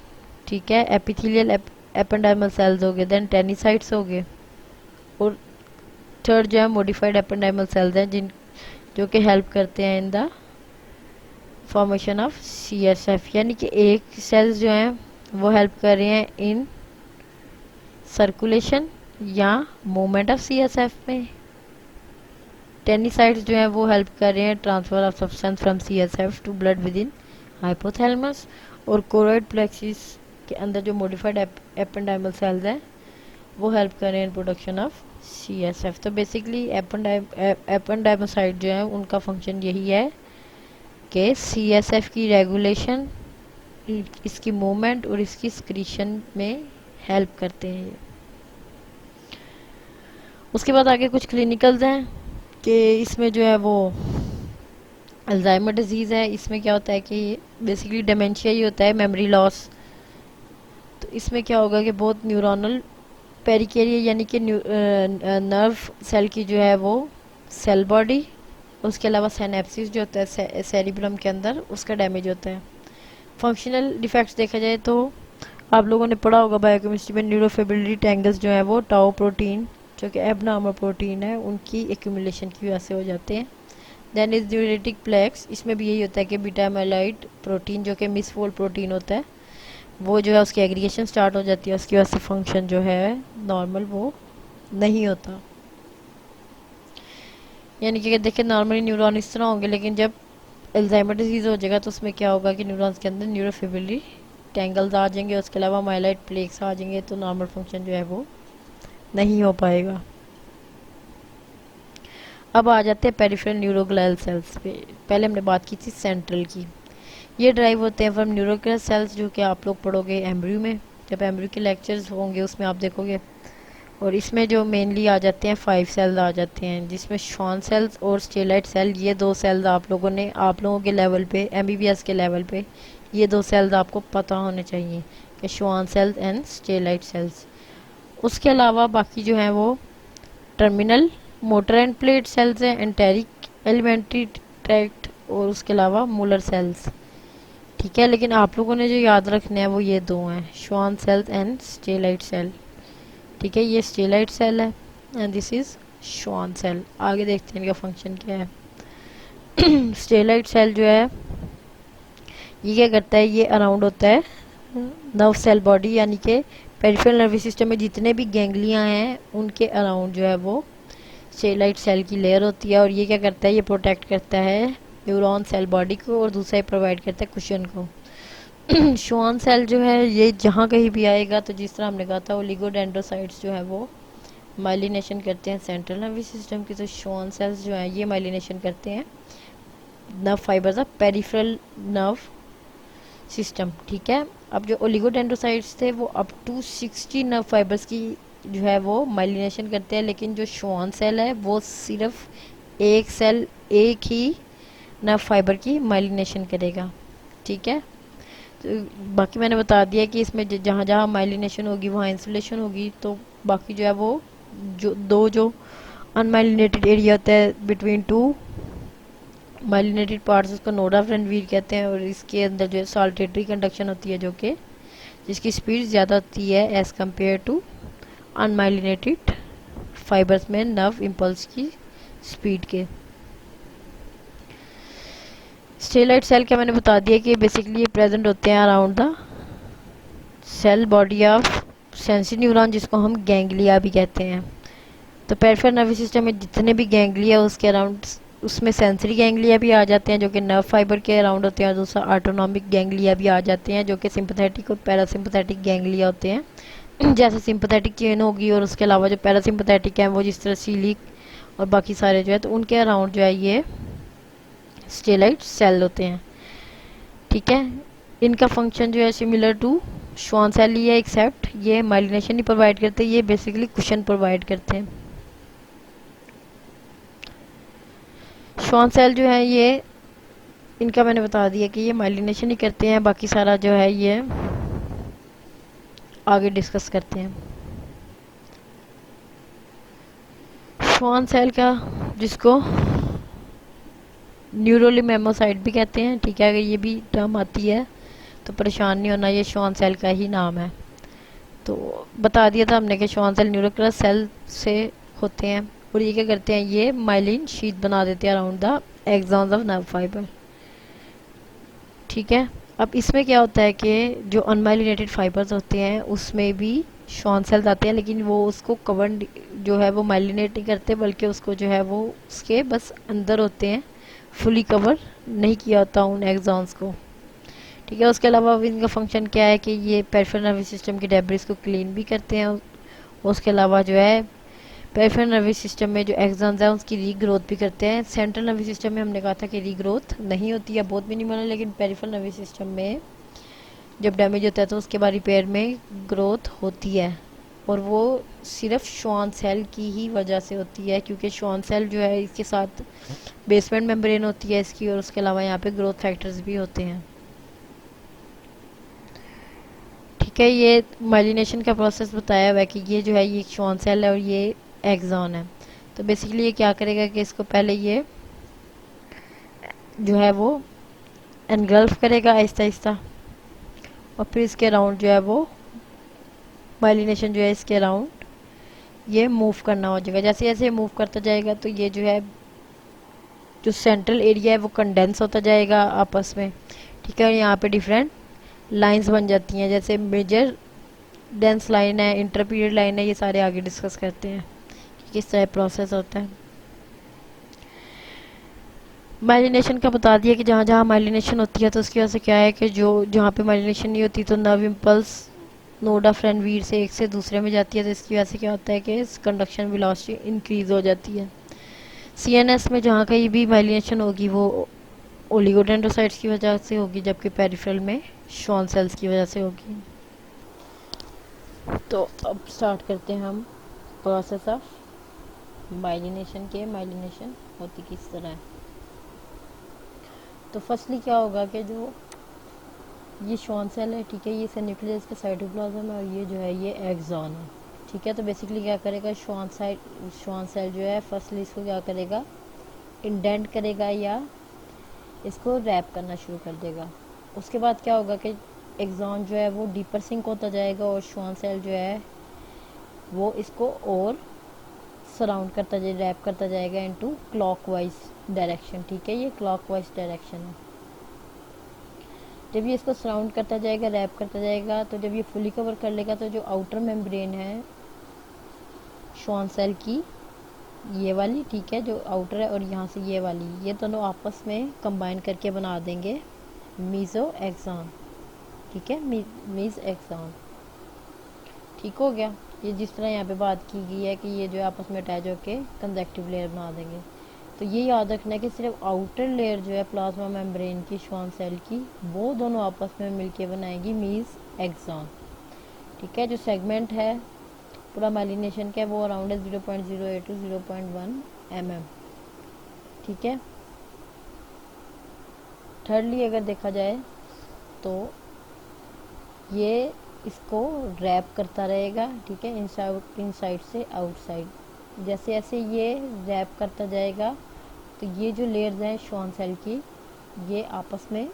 ठीक है, एपिथेलियल एपेंडाइमल सेल्स हो गए, देन टेनिसाइड्स हो गए, और थर्ड जो है मॉडिफाइड एपेंडाइमल सेल्स हैं जिन जो कि हेल्प करते हैं in the formation of CSF. यानी कि एक सेल्स जो हैं वो हेल्प कर रहे हैं इन सर्कुलेशन या मूवमेंट ऑफ सीएसएफ में, टेनिसाइड्स जो हैं वो हेल्प कर रहे हैं transfer of substance from CSF to blood within hypothalamus, और कोरोइड प्लेक्सिस के अंदर जो मॉडिफाइड एपेंडाइमल सेल्स हैं वो हेल्प कर रहे हैं इन प्रोडक्शन ऑफ सीएसएफ। तो बेसिकली एपेंडाइमोसाइड जो है उनका फंक्शन यही है कि सीएसएफ की रेगुलेशन, इसकी मूवमेंट और इसकी स्क्रीशन में हेल्प करते हैं। उसके बाद आगे कुछ क्लिनिकल्स हैं कि इसमें जो है वो अल्जाइमर डिजीज़ है। इसमें क्या होता है कि बेसिकली डिमेंशिया ही होता है, मेमोरी लॉस। तो इसमें क्या होगा कि बहुत न्यूरोनल पेरिकेरिया यानी कि नर्व सेल की जो है वो सेल बॉडी, उसके अलावा सिनेप्सिस जो होता है सेरिब्रम के अंदर, उसका डैमेज होता है। फंक्शनल डिफेक्ट्स देखा जाए तो आप लोगों ने पढ़ा होगा बायोकेमिस्ट्री में, न्यूरोफिब्रिलरी टैंगल्स जो है वो टाउ प्रोटीन जो कि एबनॉर्मल प्रोटीन है उनकी एक्यूमुलेशन की वजह से हो जाते हैं। देन इज न्यूरेटिक प्लेक्स, इसमें भी यही होता है कि बीटा एमाइलॉइड प्रोटीन जो कि मिसफोल्ड प्रोटीन होता है वो जो है उसकी एग्रीगेशन स्टार्ट हो जाती है, उसकी वजह से फंक्शन जो है नॉर्मल वो नहीं होता। यानी कि देखिए नॉर्मली न्यूरॉन इस तरह होंगे, लेकिन जब अल्जाइमर डिजीज़ हो जाएगा तो उसमें क्या होगा कि न्यूरॉन्स के अंदर न्यूरोफिब्रिलरी टैंगल्स आ जाएंगे, उसके अलावा माइलाइड प्लेक्स आ जाएंगे, तो नॉर्मल फंक्शन जो है वो नहीं हो पाएगा। अब आ जाते हैं पेरिफेरल न्यूरोग्लियल सेल्स पे। पहले हमने बात की थी सेंट्रल की। ये ड्राइव होते हैं फ्रॉम न्यूरोग्लियल सेल्स जो कि आप लोग पढ़ोगे एम्ब्रियो में, जब एम्ब्रियो के लेक्चर्स होंगे उसमें आप देखोगे। और इसमें जो मेनली आ जाते हैं 5 सेल्स आ जाते हैं, जिसमें शॉन सेल्स और स्टेलाइट सेल, ये 2 सेल्स आप लोगों के लेवल पे, एमबीबीएस के लेवल पे ये 2 सेल्स आपको पता होने चाहिए कि Schwann cells and satellite cells. उसके अलावा बाकी जो हैं वो terminal motor end plate cells हैं, एंटेरिक एलिमेंट्री ट्रैक्ट, और उसके अलावा मूलर सेल्स, ठीक है। लेकिन आप लोगों ने जो याद रखना है वो ये 2 हैं, Schwann cells and satellite cell, ठीक है। ये स्टेलाइट सेल है and this is Schwann cell. आगे देखते हैं इनका फंक्शन क्या है। स्टेलाइट सेल जो है ये क्या करता है, ये अराउंड होता है नर्व सेल बॉडी, यानी कि पेरिफेरल नर्वस सिस्टम में जितने भी गैंग्लिया हैं उनके अराउंड जो है वो स्टेलाइट सेल की लेयर होती है। और ये क्या करता है, ये प्रोटेक्ट करता है न्यूरॉन सेल बॉडी को, और दूसरा ये प्रोवाइड करता है कुशन को। श्वान सेल जो है ये जहाँ कहीं भी आएगा, तो जिस तरह हमने कहा था ओलिगोडेंड्रोसाइट्स जो है वो माइलिनेशन करते हैं सेंट्रल नर्वस सिस्टम की, तो श्वान सेल्स जो हैं ये माइलिनेशन करते हैं nerve fibres of peripheral nerve system. ठीक है, अब जो ओलिगोडेंड्रोसाइट्स थे वो अप टू 60 नर्व फाइबर्स की जो है वो माइलिनेशन करते हैं, लेकिन जो श्वान सेल है वो सिर्फ एक सेल, एक ही नर्व फाइबर की माइलिनेशन करेगा। ठीक है, तो बाकी मैंने बता दिया कि इसमें जहाँ जहाँ माइलिनेशन होगी वहाँ इंसुलेशन होगी। तो बाकी जो है वो जो अनमाइलिनेटेड एरिया होता है बिटवीन टू माइलिनेटेड पार्ट्स, उसको नोड ऑफ रणवीर कहते हैं। और इसके अंदर जो है साल्टेटरी कंडक्शन होती है, जो कि जिसकी स्पीड ज़्यादा होती है as compared to unmyelinated fibres में नर्व इम्पल्स की स्पीड के। स्टेलाइट सेल क्या मैंने बता दिया कि बेसिकली प्रेजेंट होते हैं around the cell body of sensory neuron, जिसको हम गैंग्लिया भी कहते हैं। तो पेरिफेरल नर्वस सिस्टम में जितने भी गैंग्लिया उसके अराउंड, उसमें सेंसरी गैंग्लिया भी आ जाते हैं जो कि नर्व फाइबर के अराउंड होते हैं, और दूसरा ऑटोनॉमिक गैंग्लिया भी आ जाते हैं जो कि सिंपैथेटिक और पैरासिम्पैथेटिक गैंग्लिया होते हैं। जैसे सिंपैथेटिक चेन होगी, और उसके अलावा जो पैरासिम्पैथेटिक है वो जिस तरह सीलिक और बाकी सारे जो है, तो उनके अराउंड जो है ये स्टेलाइट सेल होते हैं। ठीक है, इनका फंक्शन जो है सिमिलर टू श्वान सेल ही है, एक्सेप्ट ये माइलिनेशन नहीं प्रोवाइड करते, ये बेसिकली कुशन प्रोवाइड करते हैं। श्वान सेल जो है ये, इनका मैंने बता दिया कि ये माइलिनेशन ही करते हैं, बाकी सारा जो है ये आगे डिस्कस करते हैं। श्वान सेल का, जिसको न्यूरोलिमेमोसाइट भी कहते हैं, ठीक है, अगर ये भी टर्म आती है तो परेशान नहीं होना, ये श्वान सेल का ही नाम है। तो बता दिया था हमने कि श्वान सेल न्यूरोक्रस सेल से होते हैं, और ये क्या करते हैं, ये माइलिन शीट बना देते हैं around the axons of nerve fibre. ठीक है, अब इसमें क्या होता है कि जो अनमाइलिनेटेड फाइबर्स होते हैं उसमें भी श्वान सेल्स आते हैं, लेकिन वो उसको कवर जो है वो माइलिनेट नहीं करते, बल्कि उसको जो है वो उसके बस अंदर होते हैं, फुली कवर नहीं किया होता उन एक्सॉन्स को। ठीक है, उसके अलावा इनका फंक्शन क्या है कि ये पेरिफेरल नर्वस सिस्टम की डेब्रिस को क्लीन भी करते हैं। उसके अलावा जो है पेरिफेरल नर्वस सिस्टम में जो एक्सॉन्स हैं उसकी रीग्रोथ भी करते हैं। सेंट्रल नर्वस सिस्टम में हमने कहा था कि रीग्रोथ नहीं होती है, बहुत मिनिमल है, लेकिन पेरिफेरल नर्वस सिस्टम में जब डैमेज होता है तो उसके बाद रिपेयर में ग्रोथ होती है, और वो सिर्फ श्वान सेल की ही वजह से होती है, क्योंकि श्वान सेल जो है इसके साथ बेसमेंट मेम्ब्रेन होती है इसकी, और उसके अलावा यहाँ पे ग्रोथ फैक्टर्स भी होते हैं। ठीक है, ये माइलिनेशन का प्रोसेस बताया हुआ है कि ये जो है ये श्वान सेल है और ये एक्सॉन है। तो बेसिकली ये क्या करेगा कि इसको पहले ये जो है वो एनगल्फ करेगा आहिस्ता आहिस्ता, और फिर इसके अराउंड जो है वो माइलिनेशन जो है इसके अराउंड ये मूव करना हो जाएगा। जैसे जैसे मूव करता जाएगा तो ये जो है जो सेंट्रल एरिया है वो कंडेंस होता जाएगा आपस में। ठीक है, यहाँ पे डिफरेंट लाइंस बन जाती हैं, जैसे मेजर डेंस लाइन है, इंटरपीरियड लाइन है, ये सारे आगे डिस्कस करते हैं कि किस तरह प्रोसेस होता है। माइलिनेशन का बता दिया कि जहाँ जहाँ माइलिनेशन होती है तो उसकी वजह से क्या है कि जो जहाँ पे माइलिनेशन नहीं होती तो nerve impulse node of Ranveer से एक से दूसरे में जाती है, तो इसकी वजह से क्या होता है कि कंडक्शन वेलोसिटी इंक्रीज हो जाती है। सीएनएस में जहाँ कहीं भी माइलिनेशन होगी वो ओलिगोडेंड्रोसाइट्स की वजह से होगी, जबकि पेरिफेरल में श्वान सेल्स की वजह से होगी। तो अब स्टार्ट करते हैं हम प्रोसेस ऑफ माइलिनेशन के। माइलिनेशन होती किस तरह है, तो फर्स्टली क्या होगा कि जो ये श्वान सेल है, ठीक है, ये न्यूक्लियस का साइटोप्लाज्म है, और ये जो है ये एक्सॉन है। ठीक है, तो बेसिकली क्या करेगा श्वान सेल जो है फर्स्टली इसको क्या करेगा, इंडेंट करेगा या इसको रैप करना शुरू कर देगा। उसके बाद क्या होगा कि एक्सॉन जो है वो डीपर सिंक होता जाएगा, और श्वान सेल जो है वो इसको और सराउंड करता जाए, रैप करता जाएगा इनटू क्लॉकवाइज डायरेक्शन। ठीक है, ये क्लॉकवाइज डायरेक्शन है। जब ये इसको सराउंड करता जाएगा, रैप करता जाएगा, तो जब ये फुली कवर कर लेगा तो जो आउटर मेम्ब्रेन है श्वान सेल की, ये वाली, ठीक है, जो आउटर है, और यहाँ से ये वाली, ये दोनों आपस में कंबाइन करके बना देंगे मीजो एक्सॉन, ठीक है, मीज एक्सॉन। ठीक हो गया। ये जिस तरह यहाँ पे बात की गई है कि ये जो आपस में अटैच होके कंजक्टिव लेयर बना देंगे, तो ये याद रखना है कि सिर्फ आउटर लेयर जो है प्लाज्मा मेम्ब्रेन की श्वान सेल की, वो दोनों आपस में मिलके बनाएगी मीज एक्सॉन, ठीक है। जो सेगमेंट है पूरा माइलिनेशन का वो अराउंड है 0.08 to 0.1 mm, ठीक है। थर्डली अगर देखा जाए तो ये इसको रैप करता रहेगा, ठीक है, इनसाइड से आउटसाइड। जैसे जैसे ये रैप करता जाएगा तो ये जो लेयर्स हैं श्वान सेल की, ये आपस में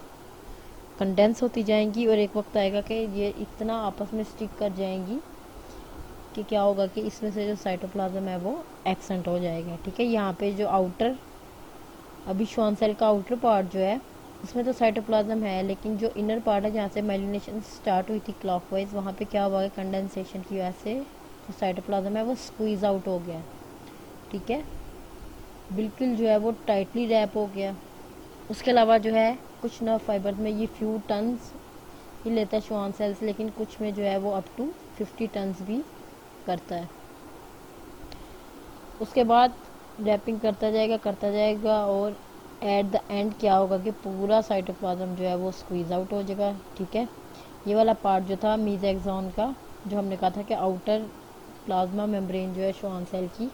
कंडेंस होती जाएंगी और एक वक्त आएगा कि ये इतना आपस में स्टिक कर जाएंगी कि क्या होगा कि इसमें से जो साइटोप्लाज्म है वो एक्सेंट हो जाएगा, ठीक है। यहाँ पे जो आउटर, अभी श्वान सेल का आउटर पार्ट जो है इसमें तो साइटोप्लाज्म है, लेकिन जो इनर पार्ट है जहाँ से माइलिनेशन स्टार्ट हुई थी क्लॉकवाइज, वहाँ पे क्या हुआ है, कंडेंसेशन की वजह से जो साइटोप्लाज्म है वो स्क्वीज आउट हो गया, ठीक है, बिल्कुल जो है वो टाइटली रैप हो गया। उसके अलावा जो है कुछ नर्व फाइबर्स में ये फ्यू टन्स ही लेता है श्वान सेल्स, लेकिन कुछ में जो है वो अप टू 50 टन्स भी करता है। उसके बाद रैपिंग करता जाएगा और एट द एंड क्या होगा कि पूरा साइटोप्लाज्म जो है वो स्क्वीज आउट हो जाएगा, ठीक है। ये वाला पार्ट जो था मीज एक्सॉन का, जो हमने कहा था कि आउटर प्लाज्मा मेम्ब्रेन जो है श्वान सेल की,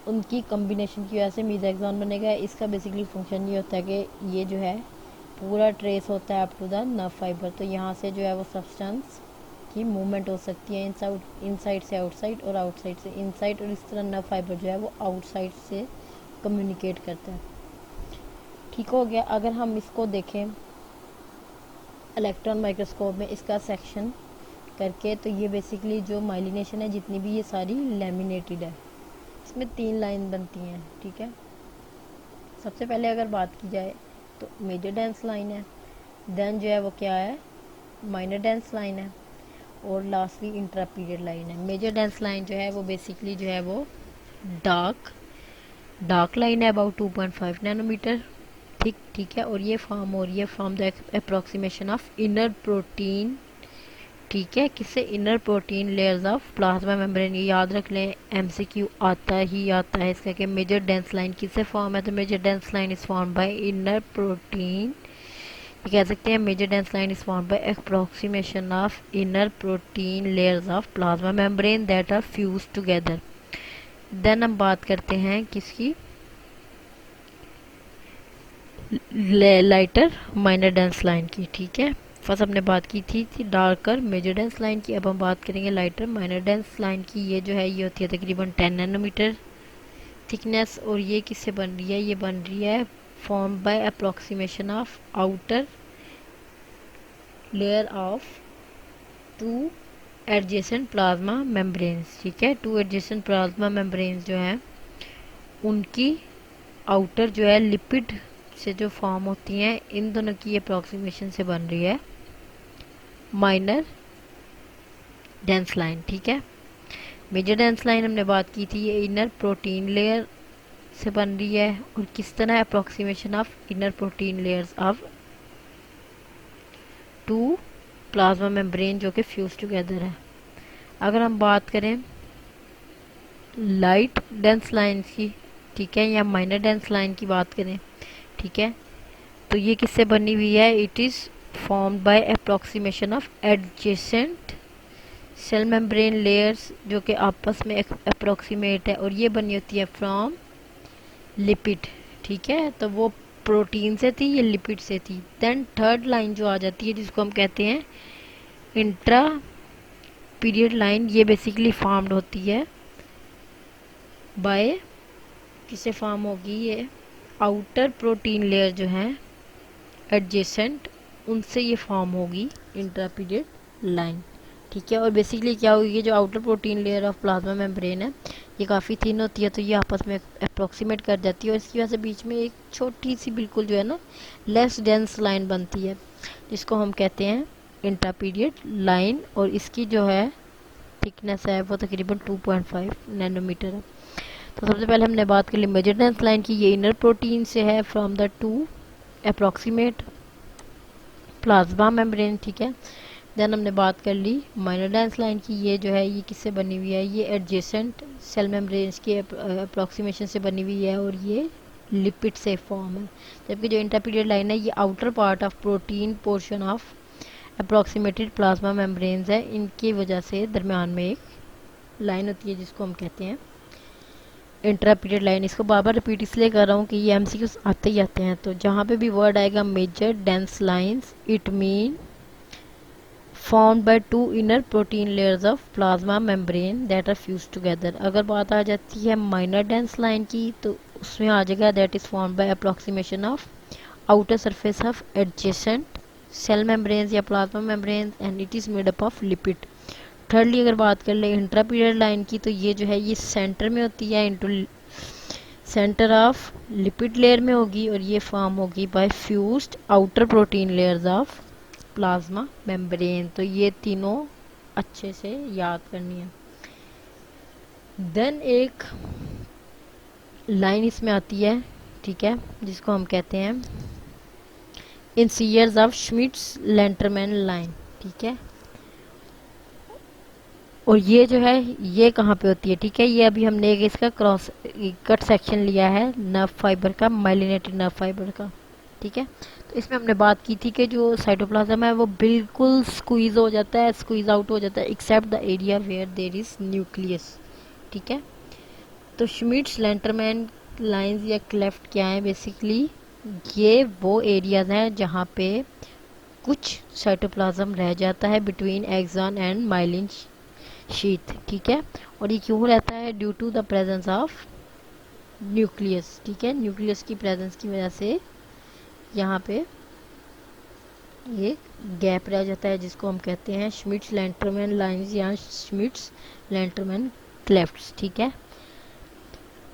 उनकी कम्बिनेशन की वजह से मीज एक्सॉन बनेगा। इसका बेसिकली फंक्शन ये होता है कि ये जो है पूरा ट्रेस होता है up to the nerve fibre, तो यहाँ से जो है वो सब्सटेंस की मूवमेंट हो सकती है इनसाइड से आउटसाइड और आउटसाइड से इनसाइड, और इस तरह नर्व फाइबर जो है वो आउटसाइड से कम्युनिकेट करता है। ठीक हो गया। अगर हम इसको देखें इलेक्ट्रॉन माइक्रोस्कोप में इसका सेक्शन करके, तो ये बेसिकली जो माइलिनेशन है जितनी भी, ये सारी लैमिनेटेड है। इसमें 3 लाइन बनती हैं, ठीक है। सबसे पहले अगर बात की जाए तो मेजर डेंस लाइन है, देन जो है वो क्या है, माइनर डेंस लाइन है, और लास्टली इंट्रापीरियड लाइन है। मेजर डेंस लाइन जो है वो बेसिकली जो है वो डार्क लाइन है अबाउट 2.5 नैनोमीटर, ठीक है, और ये फॉर्म हो रही है from the approximation of inner protein, ठीक है, किससे, inner protein layers of plasma membrane. ये याद रख लें, एमसीक्यू आता है इसका कि मेजर डेंस लाइन किससे फॉर्म है, तो major dense line is form by inner protein, ये कह सकते हैं major dense line is form by approximation of inner protein layers of plasma membrane that are fuse together. Then हम बात करते हैं किसकी, लाइटर माइनर डेंस लाइन की, ठीक है। फर्स्ट हमने बात की थी डार्कर मेजर डेंस लाइन की, अब हम बात करेंगे लाइटर माइनर डेंस लाइन की। ये जो है ये होती है तकरीबन 10 नैनोमीटर थिकनेस, और ये किससे बन रही है, ये बन रही है form by approximation of outer layer of 2 adjacent plasma membranes, ठीक है। 2 एडजेसेंट प्लाज्मा मेम्ब्रेन्स जो हैं उनकी आउटर जो है लिपिड से जो फॉर्म होती हैं, इन दोनों की अप्रोक्सीमेशन से बन रही है माइनर डेंस लाइन, ठीक है। मेजर डेंस लाइन हमने बात की थी, ये इनर प्रोटीन लेयर से बन रही है, और किस तरह approximation of inner protein layers of 2 plasma membrane जो कि फ्यूज टुगेदर है। अगर हम बात करें लाइट डेंस लाइन की, ठीक है, या माइनर डेंस लाइन की बात करें, ठीक है, तो ये किससे बनी हुई है, it is formed by approximation of adjacent cell membrane layers जो कि आपस में अप्रोक्सीमेट है, और ये बनी होती है फ्रॉम लिपिड, ठीक है। तो वो प्रोटीन से थी, ये लिपिड से थी। देन थर्ड लाइन जो आ जाती है जिसको हम कहते हैं इंट्रा पीरियड लाइन, ये बेसिकली फॉर्म्ड होती है बाय, किससे फॉर्म होगी, ये आउटर प्रोटीन लेयर जो है एडजेसेंट, उनसे ये फॉर्म होगी इंट्रा पीरियड लाइन, ठीक है। और बेसिकली क्या होगी, ये जो outer protein layer of plasma membrane है ये काफ़ी थिन होती है, तो ये आपस में अप्रोक्सीमेट कर जाती है, और इसकी वजह से बीच में एक छोटी सी बिल्कुल जो है ना लेस डेंस लाइन बनती है, जिसको हम कहते हैं इंट्रापीडियल लाइन, और इसकी जो है थिकनेस है वो तकरीबन 2.5 नैनोमीटर है। तो सबसे पहले हमने बात कर ली मेजर डेंस लाइन की, ये इनर प्रोटीन से है from the two approximate plasma membrane, ठीक है। देन हमने बात कर ली माइनर डेंस लाइन की, ये जो है ये किससे बनी हुई है, ये एडजेसेंट सेल मेम्ब्रेन्स के अप्रोक्सीमेशन से बनी हुई है, और ये लिपिड से फॉर्म है। जबकि जो इंटरपीडियल लाइन है ये outer part of protein portion of approximated plasma membranes है, इनकी वजह से दरमियान में एक लाइन होती है जिसको हम कहते हैं इंट्रापीडियल लाइन। इसको बार बार रिपीट इसलिए कर रहा हूँ कि ये एमसीक्यूज आते ही आते हैं, तो जहाँ पे भी वर्ड आएगा major dense lines it mean formed by two inner protein layers of plasma membrane that are fused together। अगर बात आ जाती है minor dense line की तो उसमें आ जाएगा that is formed by approximation of outer surface of adjacent cell membranes या plasma membranes and it is made up of lipid। Thirdly अगर बात कर ले इंट्रापीडियल लाइन की, तो ये जो है ये सेंटर में होती है, into centre of lipid layer में होगी, और ये फॉर्म होगी by fused outer protein layers of plasma membrane. तो ये तीनों अच्छे से याद करनी है। देन एक लाइन इसमें आती है, ठीक है, जिसको हम कहते हैं इंसीयर्स ऑफ श्मिट्स लेंटरमैन लाइन, ठीक है। और ये जो है ये कहाँ पे होती है, ठीक है, ये अभी हमने एक इसका क्रॉस कट सेक्शन लिया है नर्व फाइबर का, माइलिनेटेड नर्व फाइबर का, ठीक है। तो इसमें हमने बात की थी कि जो साइटोप्लाज्म है वो बिल्कुल स्क्वीज हो जाता है, स्क्वीज आउट हो जाता है except the area where there is nucleus, ठीक है। तो श्मिट्स लेंटरमैन लाइंस या क्लेफ्ट क्या है, बेसिकली ये वो एरियाज हैं जहाँ पे कुछ साइटोप्लाज्म रह जाता है between axon and myelin sheath, ठीक है। और ये क्यों रहता है, due to the presence of nucleus, ठीक है। न्यूक्लियस की प्रेजेंस की वजह से यहाँ पे एक गैप रह जाता है जिसको हम कहते हैं श्मिट्स लेंटरमैन लाइंस या श्मिट्स लेंटरमैन क्लेफ्ट्स, ठीक है।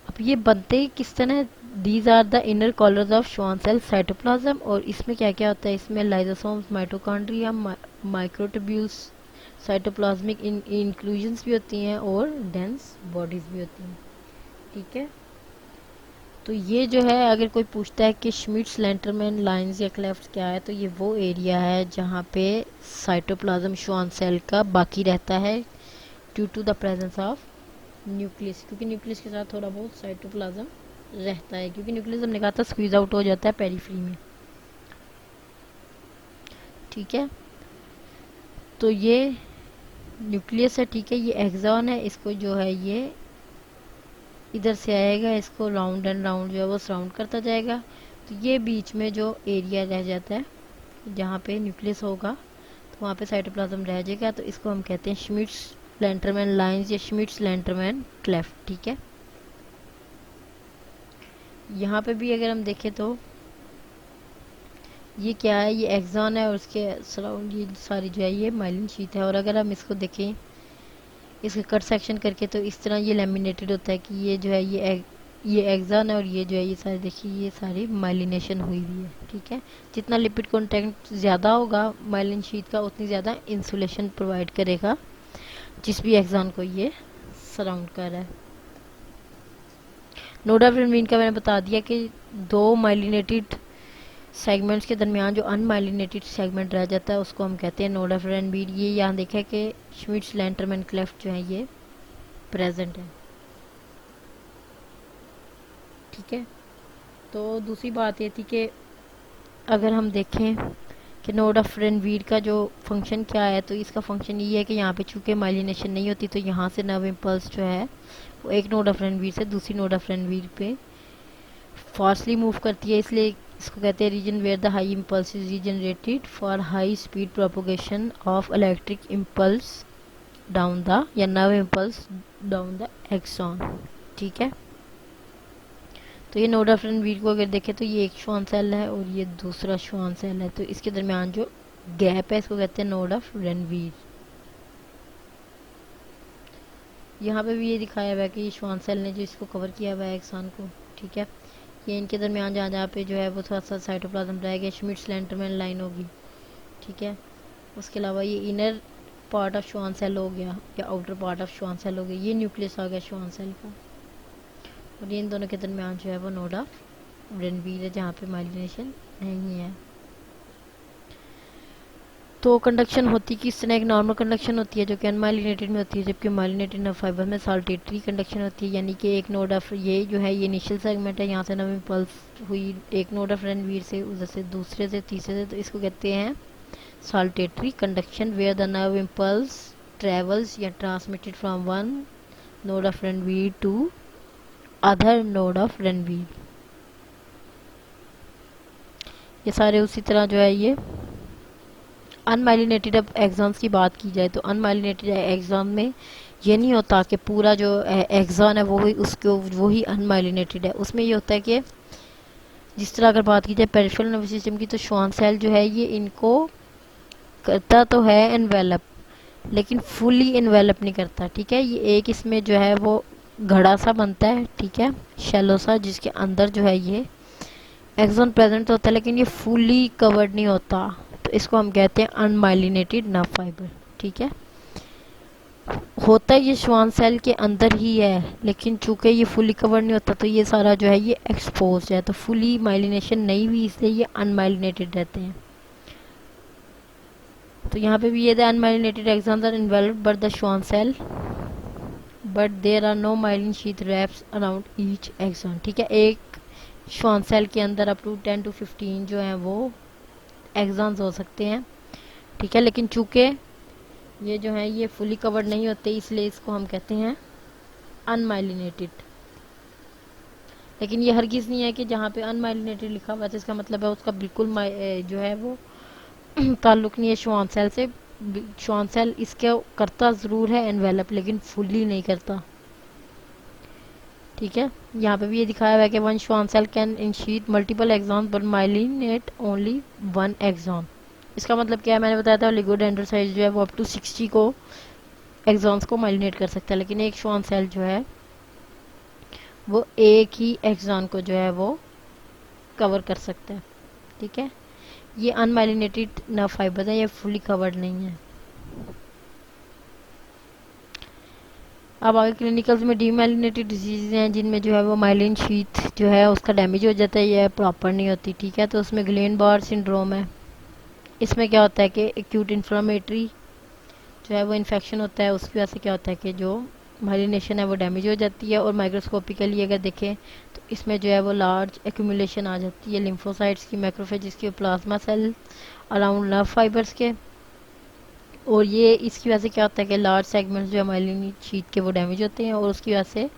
अब ये बनते किस तरह, these are the inner collars of Schwann cell cytoplasm, और इसमें क्या क्या होता है, इसमें lysosomes, mitochondria, microtubules, cytoplasmic inclusions भी होती हैं, और डेंस बॉडीज भी होती हैं, ठीक है। तो ये जो है अगर कोई पूछता है कि श्मिट्स लेंटरमैन लाइंस या क्लेफ्ट्स क्या है, तो ये वो एरिया है जहाँ पे साइटोप्लाज्म श्वान सेल का बाकी रहता है due to the presence of nucleus, क्योंकि न्यूक्लियस के साथ थोड़ा बहुत साइटोप्लाज्म रहता है, क्योंकि न्यूक्लियस हमने कहा था स्क्वीज आउट हो जाता है पेरिफेरी में, ठीक है। तो ये न्यूक्लियस है, ठीक है, ये एक्सॉन है, इसको जो है ये इधर से आएगा, इसको राउंड एंड राउंड जो है वो सराउंड करता जाएगा। तो ये बीच में जो एरिया रह जाता है जहाँ पे न्यूक्लियस होगा तो वहाँ पे साइटोप्लाज्म रह जाएगा, तो इसको हम कहते हैं श्मिट्स लेंटरमैन लाइंस या श्मिट्स लेंटरमैन क्लेफ्ट, ठीक है। यहाँ पे भी अगर हम देखें तो ये क्या है, ये एक्सॉन है और उसके सराउंड ये सारी जो है ये माइलिन शीट है। और अगर हम इसको देखें इसके कट सेक्शन करके तो इस तरह ये लेमिनेटेड होता है कि ये जो है ये एक्सॉन है, और ये जो है ये सारी देखिए ये सारी माइलिनेशन हुई हुई है, ठीक है। जितना लिपिड कंटेंट ज़्यादा होगा माइलिन शीट का उतनी ज़्यादा इंसुलेशन प्रोवाइड करेगा जिस भी एक्सॉन को ये सराउंड कर रहा है। नोड ऑफ रेनवीन का मैंने बता दिया कि दो माइलिनेटेड सेगमेंट्स के दरमियान जो अनमाइलिनेटेड सेगमेंट रह जाता है उसको हम कहते हैं नोड ऑफ रेनवीन। ये यहाँ देखा कि श्मिट्स लेंटरमैन क्लेफ्ट जो है ये प्रेजेंट है, ठीक है। तो दूसरी बात ये थी कि अगर हम देखें कि नोड ऑफ रेनवीर का जो फंक्शन क्या है, तो इसका फंक्शन ये है कि यहाँ पे चूँकि माइलिनेशन नहीं होती तो यहाँ से नर्व इम्पल्स जो है वो एक नोड ऑफ रेनवीर से दूसरी नोड ऑफ रेनवीर पे फास्टली मूव करती है, इसलिए इसको कहते हैं region where the high impulse is regenerated for high speed propagation of electric impulse down the या nerve impulse down the axon, ठीक है। तो ये नोड ऑफ रेनवीर को अगर देखें तो ये एक श्वान सेल है और ये दूसरा श्वान सेल है, तो इसके दरमियान जो गैप है इसको कहते हैं नोड ऑफ रेनवीर, यहाँ पे भी ये दिखाया हुआ है कि ये श्वान सेल ने जो इसको कवर किया हुआ है एक्सान को, ठीक है। ये इनके दरमियान जहाँ जहाँ पे जो है वो थोड़ा सा साइटोप्लाज्म रहेगा, श्मिट लेंटरमैन लाइन होगी, ठीक है। उसके अलावा ये inner part of Schwann cell हो गया या outer part of Schwann cell हो गया, ये न्यूक्लियस आ गया श्वान सेल का। और ये इन दोनों के दरमियान जो है वो नोड ऑफ रेनवीर है जहाँ पे माइलिनेशन नहीं है। तो कंडक्शन होती किस तरह, एक नॉर्मल कंडक्शन होती है जो कि अनमाइलिनेटेड में होती है, जबकि माइलिनेटेड नर्व फाइबर में साल्टेटरी कंडक्शन होती है, यानी कि एक नोड ऑफ ये जो है ये इनिशियल सेगमेंट है, यहाँ से नर्व इम्पल्स हुई एक नोड ऑफ रेनवीर से, उधर से दूसरे से तीसरे से, तो इसको कहते हैं saltatory conduction, where the nerve impulse travels या transmitted from one node of Ranvier to other node of Ranvier. ये सारे उसी तरह जो है ये अनमाइलिनेटेड। अब एक्सॉन्स की बात की जाए तो अनमाइलिनेटेड एक्सॉन में ये नहीं होता कि पूरा जो एक्सॉन है वो ही उसको वो ही अनमाइलिनेटेड है। उसमें ये होता है कि जिस तरह अगर बात की जाए पेरिफेरल नर्वस सिस्टम की, तो श्वान सेल जो है ये इनको करता तो है एनवेलप, लेकिन फुली एनवेलप नहीं करता, ठीक है। ये एक इसमें जो है वो घड़ा सा बनता है, ठीक है, शैलो सा, जिसके अंदर जो है ये एक्सॉन प्रेजेंट होता है, लेकिन ये फुली कवर्ड नहीं होता, तो इसको हम कहते हैं अनमाइलिनेटेड नर्व फाइबर, ठीक है। होता ये श्वान सेल के अंदर ही है, लेकिन चूंकि ये फुली कवर नहीं होता तो ये सारा जो है ये एक्सपोज है, तो फुली माइलिनेशन नहीं हुई, इसलिए ये अनमाइलिनेटेड रहते हैं। तो यहाँ पे भी ये the unmyelinated axons are involved by the Schwann cell but there are no myelin sheath wraps around each axon, ठीक है। एक श्वान सेल के अंदर अप टू 10 to 15 जो है वो एक्सॉन्स हो सकते हैं, ठीक है, लेकिन चूंकि ये जो है ये फुली कवर्ड नहीं होते, इसलिए इसको हम कहते हैं अनमाइलिनेटेड। लेकिन ये हरगिज़ नहीं है कि जहाँ पे अनमाइलिनेटेड लिखा हुआ है तो इसका मतलब है उसका बिल्कुल जो है वो ताल्लुक नहीं है श्वान सेल से। श्वान सेल इसके करता ज़रूर है एनवेलप, लेकिन फुली नहीं करता, ठीक है। यहाँ पे भी ये दिखाया हुआ है कि one Schwann cell can ensheath multiple axon but myelinate only one axon. इसका मतलब क्या है, मैंने बताया था ओलिगोडेंड्रोसाइट्स जो है वो अप टू 60 को एक्सॉन्स को माइलिनेट कर सकता है, लेकिन एक श्वान सेल जो है वो एक ही एक्सॉन को जो है वो कवर कर सकता है, ठीक है। ये अनमाइलिनेटेड नर्व फाइबर है, ये फुली कवर्ड नहीं है। अब आगे क्लिनिकल्स में डीमाइलिनेटेड डिजीज हैं जिनमें जो है वो माइलिन शीथ जो है उसका डैमेज हो जाता है, ये प्रॉपर नहीं होती, ठीक है। तो उसमें ग्लेन-बार सिंड्रोम है। इसमें क्या होता है कि एक्यूट इन्फ्लामेटरी जो है वो इन्फेक्शन होता है, उसकी वजह से क्या होता है कि जो माइलिनेशन है वो डैमेज हो जाती है, और माइक्रोस्कोपिकली अगर देखें तो इसमें जो है वो लार्ज एक्यूमुलेशन आ जाती है लिम्फोसाइट्स की, मैक्रोफेजेस की, plasma cell around nerve fibres के, और ये इसकी वजह से क्या होता है कि लार्ज सेगमेंट्स जो है माइलिन शीथ के वो डैमेज होते हैं, और उसकी वजह से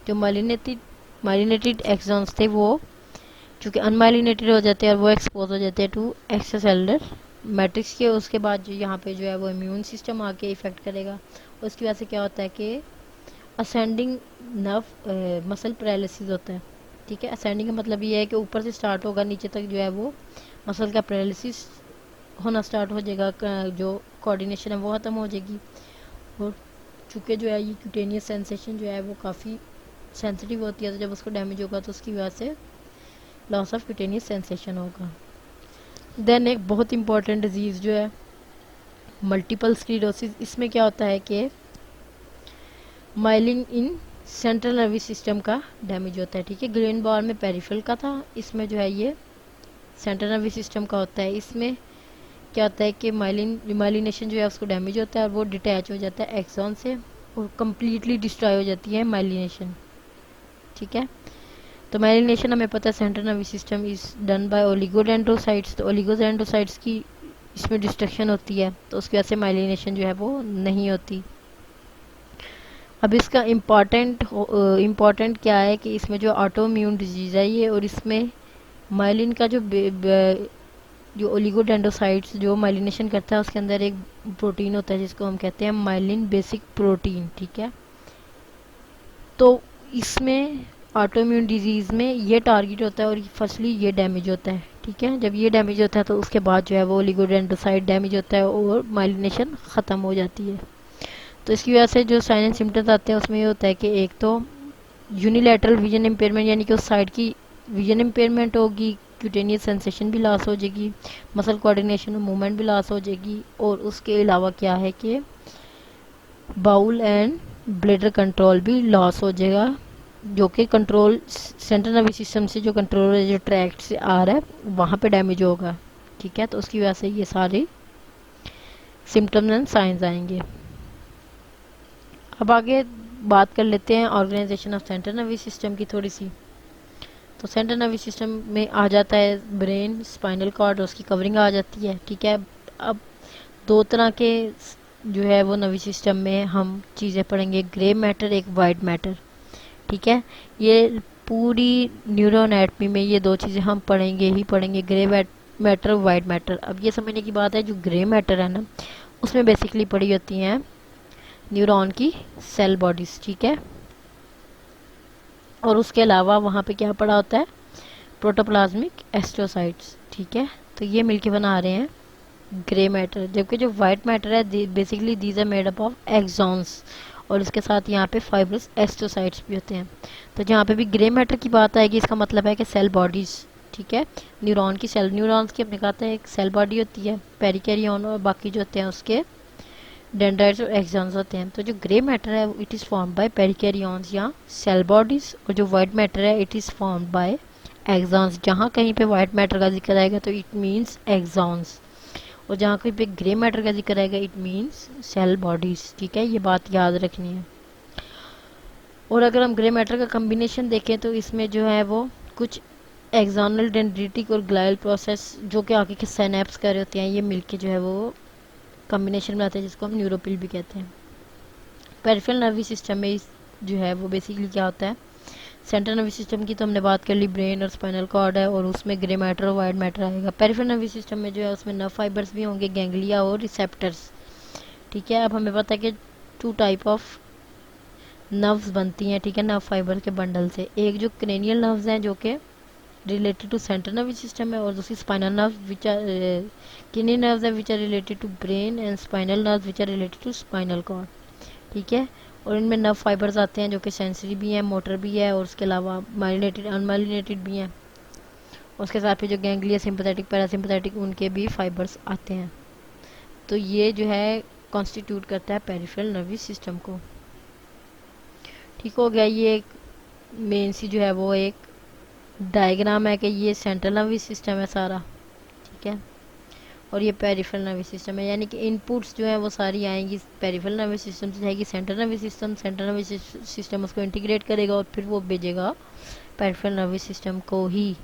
जो माइलिनेटेड एक्सॉन्स थे वो चूँकि अनमाइलिनेटेड हो जाते हैं और वो एक्सपोज हो जाते हैं टू एक्स्ट्रा सेलुलर मैट्रिक्स के। उसके बाद जो यहाँ पे जो है वो इम्यून सिस्टम आके इफेक्ट करेगा, उसकी वजह से क्या होता है कि असेंडिंग नर्व मसल पैरालिसिस होता है, ठीक है। असेंडिंग का मतलब ये है कि ऊपर से स्टार्ट होगा, नीचे तक जो है वो मसल का पैरालिसिस होना स्टार्ट हो जाएगा, जो कोऑर्डिनेशन है वो ख़त्म हो जाएगी, और चूँकि जो है ये क्यूटेनियस सेंसेशन जो है वो काफ़ी सेंसिटिव होती है, तो जब उसको डैमेज होगा तो उसकी वजह से लॉस ऑफ क्यूटेनियस सेंसेशन होगा। देन एक बहुत इंपॉर्टेंट डिजीज़ जो है मल्टीपल स्क्लेरोसिस, इसमें क्या होता है कि myelin in central nervous system का डैमेज होता है, ठीक है। ग्लेन-बार में पेरिफेरल का था, इसमें जो है ये सेंट्रल नर्वस सिस्टम का होता है। इसमें क्या होता है कि माइलिनेशन जो है उसको डैमेज होता है और वो डिटैच हो जाता है एक्सॉन से और कम्प्लीटली डिस्ट्रॉय हो जाती है माइलिनेशन, ठीक है। तो माइलिनेशन हमें पता है central nervous system is done by oligodendrocytes, तो ओलिगोडेंड्रोसाइट्स की इसमें डिस्ट्रक्शन होती है, तो उसकी वजह से माइलिनेशन जो है वो नहीं होती। अब इसका इम्पॉर्टेंट क्या है कि इसमें जो ऑटोइम्यून डिजीज़ है ये, और इसमें माइलिन का जो ओलिगोडेंड्रोसाइट्स जो माइलिनेशन करता है उसके अंदर एक प्रोटीन होता है जिसको हम कहते हैं माइलिन बेसिक प्रोटीन, ठीक है। तो इसमें ऑटोइम्यून डिजीज़ में ये टारगेट होता है और फर्स्टली ये डैमेज होता है, ठीक है। जब ये डैमेज होता है तो उसके बाद जो है वो ओलिगोडेंड्रोसाइट डैमेज होता है और माइलिनेशन ख़त्म हो जाती है। तो इसकी वजह से जो साइन एंड सिम्टम्स आते हैं उसमें ये होता है कि एक तो यूनिलैटरल विजन इम्पेयरमेंट, यानी कि उस साइड की विजन इम्पेयरमेंट होगी, क्यूटेनियस सेंसेशन भी लॉस हो जाएगी, मसल कोऑर्डिनेशन और मूवमेंट भी लॉस हो जाएगी, और उसके अलावा क्या है कि बाउल एंड ब्लैडर कंट्रोल भी लॉस हो जाएगा, जो कि कंट्रोल सेंट्रल नर्वस सिस्टम से जो कंट्रोल जो ट्रैक्ट से आ रहा है वहाँ पे डैमेज होगा। ठीक है, तो उसकी वजह से ये सारे सिम्टम्स एंड साइंस आएंगे। अब आगे बात कर लेते हैं organisation of central nervous system की थोड़ी सी। तो सेंट्रल नर्वस सिस्टम में आ जाता है ब्रेन, स्पाइनल कॉर्ड, और उसकी कवरिंग आ जाती है। ठीक है, अब दो तरह के जो है वो नर्वस सिस्टम में हम चीज़ें पढ़ेंगे, ग्रे मैटर, एक वाइट मैटर। ठीक है, ये पूरी न्यूरोएनाटमी में ये दो चीज़ें हम पढ़ेंगे ही पढ़ेंगे, ग्रे मैटर, वाइट मैटर। अब ये समझने की बात है, जो ग्रे मैटर है ना, उसमें बेसिकली पढ़ी होती हैं न्यूरॉन की सेल बॉडीज। ठीक है, और उसके अलावा वहाँ पे क्या पड़ा होता है, प्रोटोप्लाज्मिक एस्ट्रोसाइट्स। ठीक है, तो ये मिलके बना रहे हैं ग्रे मैटर। जबकि जो वाइट मैटर है basically these are made up of axons, और इसके साथ यहाँ पे फाइब्रस एस्ट्रोसाइट्स भी होते हैं। तो जहाँ पे भी ग्रे मैटर की बात आएगी इसका मतलब है कि सेल बॉडीज। ठीक है, न्यूरॉन की सेल, न्यूरॉन्स की अपने कहते हैं एक सेल बॉडी होती है, पेरिकैरियन, और बाकी जो होते हैं उसके डेंड्राइट्स और एक्सॉन्स होते हैं। तो जो ग्रे मैटर है it is formed by perikaryons या सेल बॉडीज, और जो वाइट मैटर है it is formed by axons. जहाँ कहीं पे वाइट मैटर का जिक्र आएगा तो इट मीन्स एक्सॉन्स, और जहाँ कहीं पे ग्रे मैटर का जिक्र आएगा इट मीन्स सेल बॉडीज। ठीक है, ये बात याद रखनी है। और अगर हम ग्रे मैटर का कम्बिनेशन देखें तो इसमें जो है वो कुछ एक्सोनल डेंड्रिटिक और ग्लाइल प्रोसेस जो कि आगे के सिनेप्स कर रहे होते हैं, ये मिलके जो है वो कम्बिनेशन बनाते हैं, जिसको हम न्यूरोपिल भी कहते हैं। पेरिफेरल नर्वस सिस्टम में जो है वो बेसिकली क्या होता है, सेंट्रल नर्वस सिस्टम की तो हमने बात कर ली, ब्रेन और स्पाइनल कॉर्ड है, और उसमें ग्रे मैटर और वाइट मैटर आएगा। पेरिफेरल नर्वस सिस्टम में जो है उसमें नर्व फाइबर्स भी होंगे, गैंग्लिया और रिसेप्टर्स। ठीक है, अब हमें पता है कि टू टाइप ऑफ नर्व्स बनती हैं। ठीक है, नर्व फाइबर के बंडल से, एक जो क्रेनियल नर्व्स हैं जो कि related to central nervous system है, और दूसरी spinal nerve which are kidney nerves है which are related to brain, and spinal nerve which are related to spinal cord. ठीक है, और इनमें नर्व फाइबर्स आते हैं जो कि सेंसरी भी हैं, मोटर भी है, और उसके अलावा माइलिनेटेड अनमाइलिनेटेड भी हैं। उसके साथ फिर जो गैंग्लिया, सिंपैथेटिक, पैरासिम्पैथेटिक, उनके भी फाइबर्स आते हैं। तो ये जो है कॉन्स्टिट्यूट करता है पेरिफेरल नर्वस सिस्टम को। ठीक हो गया, ये एक मेन सी जो है वो एक डायग्राम है कि ये सेंट्रल नर्वस सिस्टम है सारा। ठीक है, और ये पेरिफेरल नर्वस सिस्टम है, यानी कि इनपुट्स जो है वो सारी आएंगी पेरिफेरल नर्वस सिस्टम से जाएगी central nervous system, central nervous system उसको इंटीग्रेट करेगा और फिर वो भेजेगा पेरिफेरल नर्वस सिस्टम को ही।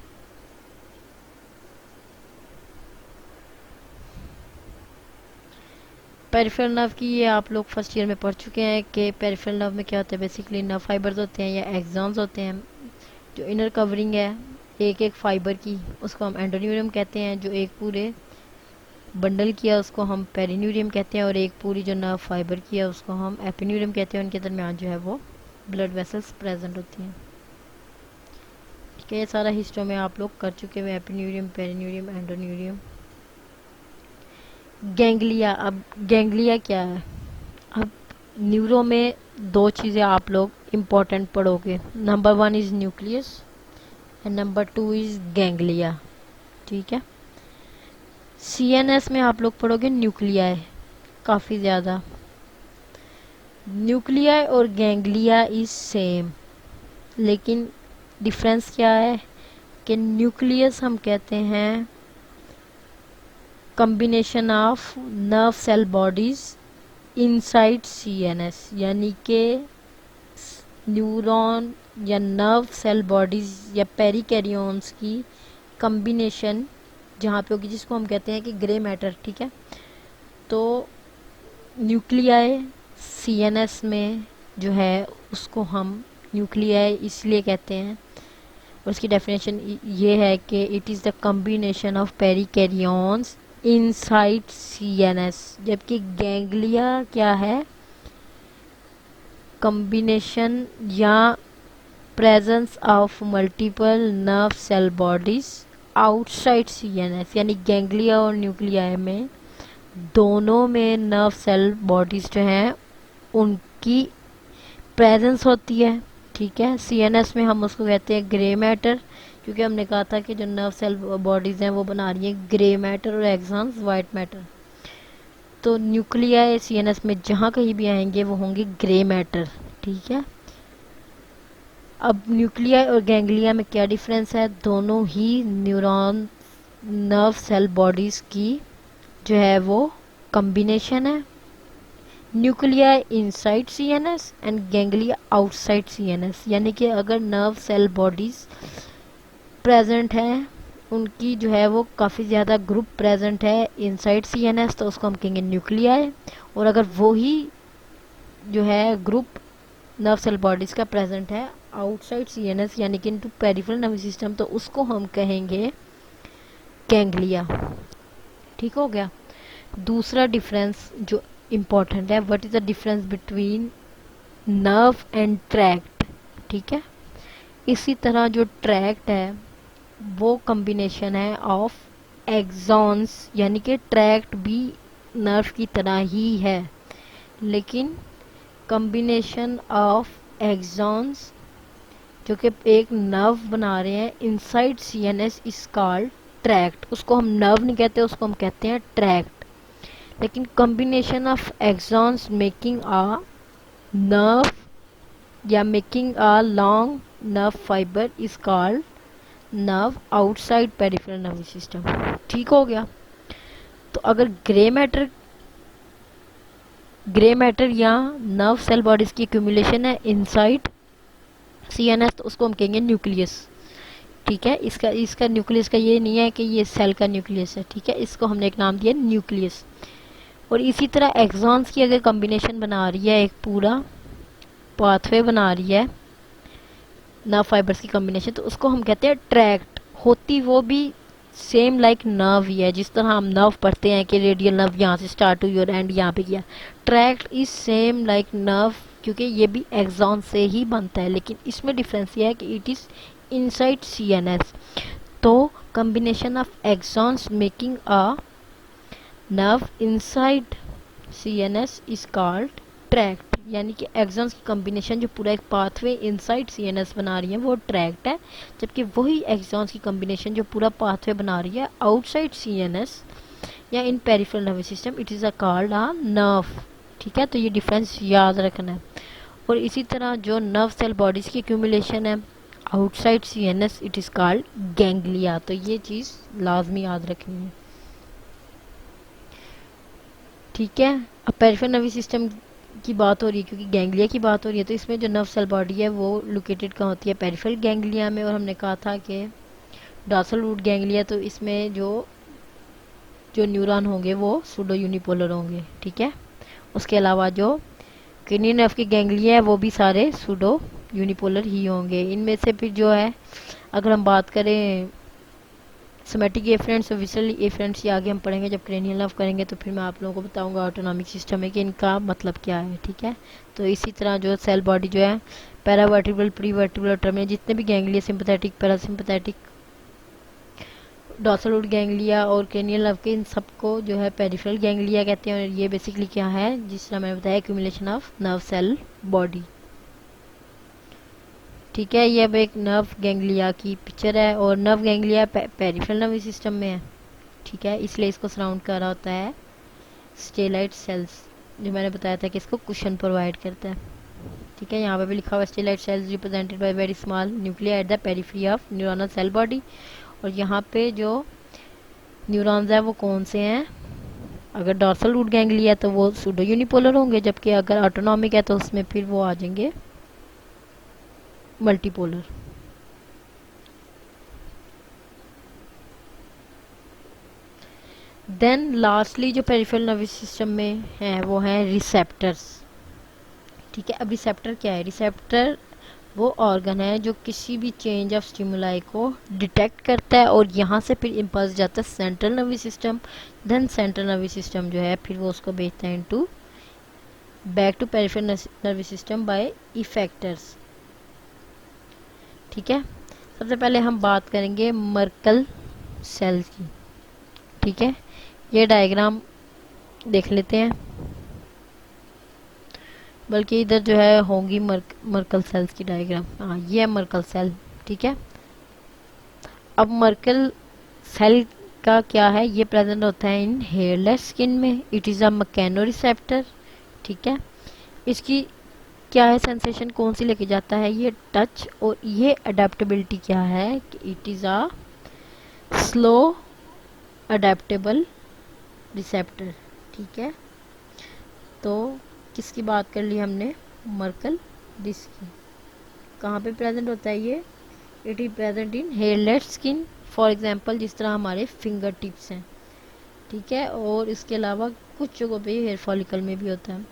पेरिफेरल नर्व की ये आप लोग फर्स्ट ईयर में पढ़ चुके हैं कि पेरिफेरल नर्व में क्या होता है, बेसिकली नर्व फाइबर्स होते हैं या एक्सॉन्स होते हैं। जो इनर कवरिंग है एक एक फाइबर की उसको हम एंडोन्यूरियम कहते हैं, जो एक पूरे बंडल किया उसको हम पेरिन्यूरियम कहते हैं, और एक पूरी जो नर्व फाइबर किया उसको हम एपिन्यूरियम कहते हैं। उनके दरमियान जो है वो ब्लड वेसल्स प्रेजेंट होती हैं। ठीक है, ये सारा हिस्ट्री में आप लोग कर चुके हुए, एपिन्यूरियम, पेरिन्यूरियम, एंडोन्यूरियम। गैंग्लिया, अब गैंग्लिया क्या है, अब न्यूरो में दो चीज़ें आप लोग इम्पोर्टेंट पढ़ोगे, number 1 is nucleus and number 2 is ganglia. ठीक है, सीएनएस में आप लोग पढ़ोगे न्यूक्लियाई, काफ़ी ज़्यादा। न्यूक्लियाई और गैंग्लिया इज सेम, लेकिन डिफरेंस क्या है कि न्यूक्लियस हम कहते हैं combination of nerve cell bodies inside CNS, यानी कि न्यूरॉन या नर्व सेल बॉडीज या पेरिकैरियंस की कॉम्बिनेशन जहाँ पे होगी, जिसको हम कहते हैं कि ग्रे मैटर। ठीक है, तो न्यूक्लियाई सीएनएस में जो है उसको हम न्यूक्लियाई इसलिए कहते हैं, और उसकी डेफिनेशन ये है कि it is the combination of perikaryons inside CNS. जबकि गैंग्लिया क्या है, कॉम्बिनेशन या presence of multiple nerve cell bodies outside CNS, यानी गैंग्लिया और न्यूक्लियाई में दोनों में नर्व सेल बॉडीज जो हैं उनकी प्रेजेंस होती है। ठीक है, सीएनएस में हम उसको कहते हैं ग्रे मैटर, क्योंकि हमने कहा था कि जो नर्व सेल बॉडीज हैं वो बना रही है ग्रे मैटर और एक्सॉन्स वाइट मैटर। तो न्यूक्लियाई सीएनएस में जहाँ कहीं भी आएंगे वो होंगे ग्रे मैटर। ठीक है, अब न्यूक्लियाई और गैंग्लिया में क्या डिफरेंस है? दोनों ही न्यूरॉन नर्व सेल बॉडीज की जो है वो कॉम्बिनेशन है। Nuclei inside CNS and ganglia outside CNS, यानी कि अगर नर्व सेल बॉडीज प्रेजेंट हैं, उनकी जो है वो काफ़ी ज़्यादा ग्रुप प्रेजेंट है इनसाइड सीएनएस, तो उसको हम कहेंगे न्यूक्लियाई। और अगर वो ही जो है ग्रुप नर्व सेल बॉडीज का प्रेजेंट है आउटसाइड सीएनएस यानी कि इनटू पेरिफेरल नर्वस सिस्टम, तो उसको हम कहेंगे गैंग्लिया। ठीक हो गया। दूसरा डिफरेंस जो इम्पोर्टेंट है, what is the difference between nerve and tract. ठीक है, इसी तरह जो ट्रैक्ट है वो कॉम्बिनेशन है ऑफ एक्सॉन्स, यानी कि ट्रैक्ट भी नर्व की तरह ही है, लेकिन कॉम्बिनेशन ऑफ एक्सॉन्स जो कि एक नर्व बना रहे हैं inside CNS is called tract. उसको हम नर्व नहीं कहते, उसको हम कहते हैं ट्रैक्ट। लेकिन combination of axons making a nerve या making a long nerve fibre is called nerve outside peripheral nervous system. ठीक हो गया। तो अगर ग्रे मैटर या नर्व सेल बॉडीज की एक्यूमुलेशन है इनसाइड सीएनएस, तो उसको हम कहेंगे न्यूक्लियस। ठीक है, इसका न्यूक्लियस का ये नहीं है कि ये सेल का न्यूक्लियस है। ठीक है, इसको हमने एक नाम दिया न्यूक्लियस। और इसी तरह एक्सॉन्स की अगर कॉम्बिनेशन बना रही है, एक पूरा पाथवे बना रही है नर्व फाइबर्स की कॉम्बिनेशन, तो उसको हम कहते हैं ट्रैक्ट। होती वो भी सेम लाइक नर्व ही है, जिस तरह हम नर्व पढ़ते हैं कि रेडियल नर्व यहाँ से स्टार्ट हुई और एंड यहाँ पे किया। Tract is same like nerve, क्योंकि ये भी एक्सॉन से ही बनता है, लेकिन इसमें डिफरेंस ये है कि इट इज इनसाइड सीएनएस। तो combination of axons making a nerve inside CNS is called tract, यानी कि एक्सॉन्स की कॉम्बिनेशन जो पूरा एक पाथवे इनसाइड सीएनएस बना रही है वो ट्रैक्ट है, जबकि वही एक्सॉन्स की कॉम्बिनेशन जो पूरा पाथवे बना रही है आउटसाइड सीएनएस या in peripheral nervous system, it is a called a nerve. ठीक है, तो ये डिफरेंस याद रखना है। और इसी तरह जो नर्व सेल बॉडीज की एक्यूमुलेशन है outside CNS, it is called ganglia. तो ये चीज़ लाजमी याद रखनी है। ठीक है, अब पेरिफेरल नर्वस सिस्टम की बात हो रही है, क्योंकि गैंग्लिया की बात हो रही है, तो इसमें जो नर्व सेल बॉडी है वो लोकेटेड कहाँ होती है? पेरिफेरल गैंग्लिया में। और हमने कहा था कि डॉर्सल रूट गैंग्लिया, तो इसमें जो जो न्यूरॉन होंगे वो सूडो यूनिपोलर होंगे। ठीक है, उसके अलावा जो किडनी नर्व की गैंग्लिया है वो भी सारे सूडो यूनिपोलर ही होंगे। इनमें से फिर जो है, अगर हम बात करें सोमैटिक एफरेंट्स और विसरल एफरेंट्स, ये आगे हम पढ़ेंगे जब क्रेनियल नर्व करेंगे, तो फिर मैं आप लोगों को बताऊंगा ऑटोनॉमिक सिस्टम में कि इनका मतलब क्या है। ठीक है, तो इसी तरह जो सेल बॉडी जो है पैरावर्टिब्रल, प्रीवर्टिब्रल, टर्मिनल, जितने भी ganglia, sympathetic, parasympathetic, dorsal root ganglia और क्रेनियल नर्व के, इन सबको जो है पेरिफेरल गैंग्लिया कहते हैं। और ये बेसिकली क्या है, जिस तरह मैंने बताया, accumulation of nerve cell body. ठीक है, ये अब एक नर्व गैंग्लिया की पिक्चर है, और nerve ganglia peripheral nervous system में है। ठीक है, इसलिए इसको सराउंड कर रहा होता है स्टेलाइट सेल्स, जो मैंने बताया था कि इसको कुशन प्रोवाइड करता है। ठीक है, यहाँ पे भी लिखा हुआ satellite cells represented by very small nuclei at the periphery of neuronal cell body. और यहाँ पे जो न्यूरॉन्स है वो कौन से हैं? अगर डॉर्सल रूट गैंग्लिया तो वो सूडो यूनिपोलर होंगे, जबकि अगर ऑटोनॉमिक है तो उसमें फिर वो आ जाएंगे मल्टीपोलर। देन लास्टली जो पेरिफेरल नर्वस सिस्टम में है वो है रिसेप्टर्स। ठीक है, अब रिसेप्टर क्या है? रिसेप्टर वो ऑर्गन है जो किसी भी चेंज ऑफ स्टिमुलाई को डिटेक्ट करता है, और यहाँ से फिर इम्पल्स जाता है central nervous system. Then central nervous system जो है फिर वो उसको भेजता है into back to peripheral nervous system by effectors. ठीक है, सबसे पहले हम बात करेंगे मर्कल सेल की। ठीक है, ये डायग्राम देख लेते हैं। बल्कि इधर जो है होंगी मर्कल सेल्स की डायग्राम। हाँ, ये है मर्कल सेल। ठीक है, अब मर्कल सेल का क्या है, ये प्रेजेंट होता है इन हेयरलेस स्किन में। It is a mechanoreceptor. ठीक है, इसकी क्या है सेंसेशन, कौन सी लेके जाता है, ये टच। और ये अडेप्टेबिलिटी क्या है कि it is a slow adaptable receptor. ठीक है, तो किसकी बात कर ली हमने, मर्कल डिस्क की। कहाँ पे प्रेजेंट होता है ये, it is present in hairless skin. For example जिस तरह हमारे फिंगर टिप्स हैं। ठीक है, और इसके अलावा कुछ जगहों पे हेयर फॉलिकल में भी होता है।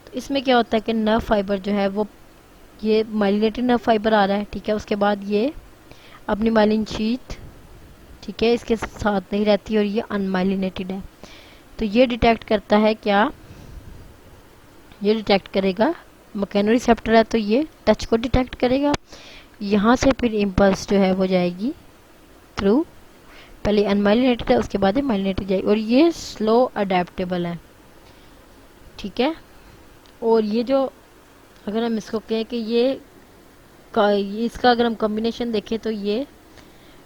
तो इसमें क्या होता है कि नर्व फाइबर जो है वो, ये माइलिनेटेड नर्व फाइबर आ रहा है। ठीक है, उसके बाद ये अपनी माइलिन शीथ, ठीक है, इसके साथ नहीं रहती और ये अनमाइलिनेटेड है। तो ये डिटेक्ट करता है क्या, ये डिटेक्ट करेगा, मैकेनोरिसेप्टर है तो ये टच को डिटेक्ट करेगा। यहाँ से फिर इम्पल्स जो है वो जाएगी थ्रू, पहले अनमाइलिनेटेड है उसके बाद माइलिनेटेड जाएगी, और ये स्लो अडेप्टेबल है। ठीक है, और ये जो, अगर हम इसको कहें कि ये इसका अगर हम कॉम्बिनेशन देखें तो ये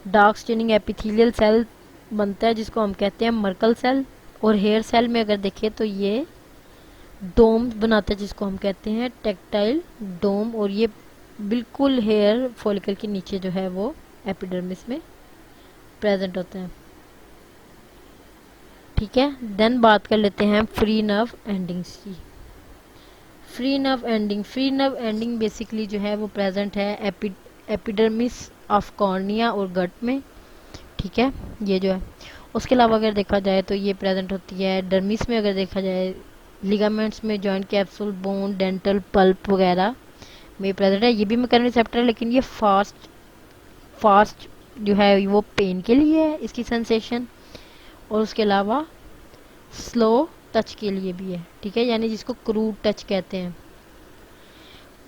डार्क स्टेनिंग एपिथेलियल सेल बनता है जिसको हम कहते हैं मर्कल सेल। और हेयर सेल में अगर देखें तो ये डोम बनाता है जिसको हम कहते हैं टेक्टाइल डोम। और ये बिल्कुल हेयर फॉलिकल के नीचे जो है वो एपिडर्मिस में प्रेजेंट होता है। ठीक है, देन बात कर लेते हैं फ्री नर्व एंडिंग्स की। फ्री नर्व एंडिंग बेसिकली जो है वो प्रेजेंट है एपिडर्मिस ऑफ कॉर्निया और गट में। ठीक है, ये जो है, उसके अलावा अगर देखा जाए तो ये प्रेजेंट होती है डर्मिस में। अगर देखा जाए लिगामेंट्स में, joint capsule, bone, dental pulp वगैरह में प्रेजेंट है। ये भी मैकेनोरिसेप्टर है, लेकिन ये फास्ट जो है वो पेन के लिए है इसकी सेंसेशन, और उसके अलावा स्लो टच के लिए भी है। ठीक है, यानी जिसको क्रूड टच कहते हैं।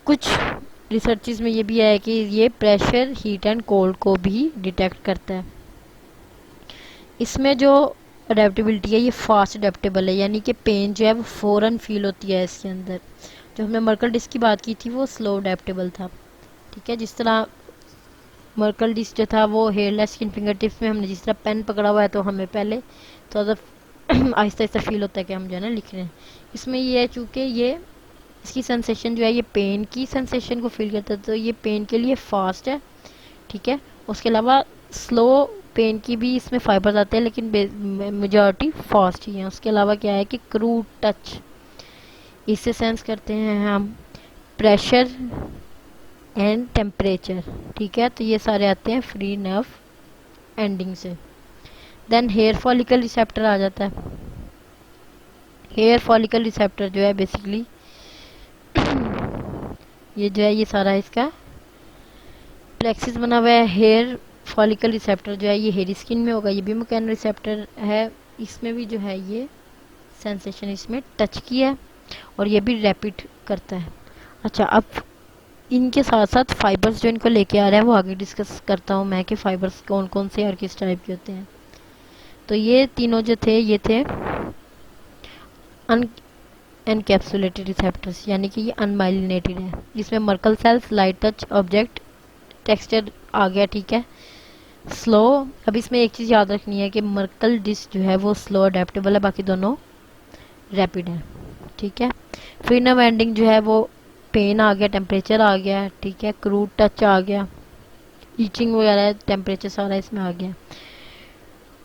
कुछ रिसर्चेस में ये भी है कि ये प्रेशर, हीट एंड कोल्ड को भी डिटेक्ट करता है। इसमें जो अडेप्टेबिलिटी है ये फास्ट अडेप्टेबल है, यानी कि पेन जो है वो फ़ौरन फील होती है इसके अंदर। जो हमने मर्कल डिस्क की बात की थी वो स्लो अडेप्टेबल था। ठीक है, जिस तरह मर्कल डिस्क जो था वो हेयरलेस स्किन फिंगर टिप्स में हमने जिस तरह पेन पकड़ा हुआ है तो हमें पहले थोड़ा आहिस्ता आहिस्ता फील होता है कि हम जो है ना लिख रहे हैं। इसमें ये है चूँकि ये इसकी सेंसेशन जो है ये पेन की सेंसेशन को फील करता है, तो ये पेन के लिए फास्ट है। ठीक है, उसके अलावा स्लो पेन की भी इसमें फाइबर्स आते हैं, लेकिन मेजॉरिटी फास्ट ही है। उसके अलावा क्या है कि क्रूड टच, इससे सेंस करते हैं हम प्रेशर एंड टेम्परेचर। ठीक है, तो ये सारे आते हैं फ्री नर्व एंडिंग से। देन हेयर फॉलिकल रिसेप्टर आ जाता है। हेयर फॉलिकल रिसेप्टर जो है बेसिकली ये जो है ये सारा इसका प्लेक्सिस बना हुआ है। हेयर फॉलिकल रिसेप्टर जो है ये हेयर स्किन में होगा, ये भी मैकेनो रिसेप्टर है। इसमें भी जो है ये सेंसेशन इसमें टच की है, और ये भी रैपिड करता है। अच्छा, अब इनके साथ साथ फाइबर्स जो इनको लेके आ रहे हैं वो आगे डिस्कस करता हूँ मैं कि फाइबर्स कौन कौन से और किस टाइप के होते हैं। तो ये तीनों जो थे ये थे एनकैप्सुलेटेड रिसेप्टर्स, यानी कि ये अनमाइलिनेटेड है। जिसमें Merkel cells, light touch, object texture आ गया। ठीक है, स्लो, अब इसमें एक चीज़ याद रखनी है कि मर्कल डिस्क जो है वो स्लो अडेप्टेबल है, बाकी दोनों रैपिड है। ठीक है, फ्री नर्व एंडिंग जो है वो पेन आ गया, टेम्परेचर आ गया। ठीक है, क्रूड टच आ गया, ईचिंग वगैरह, टेम्परेचर सारा इसमें आ गया।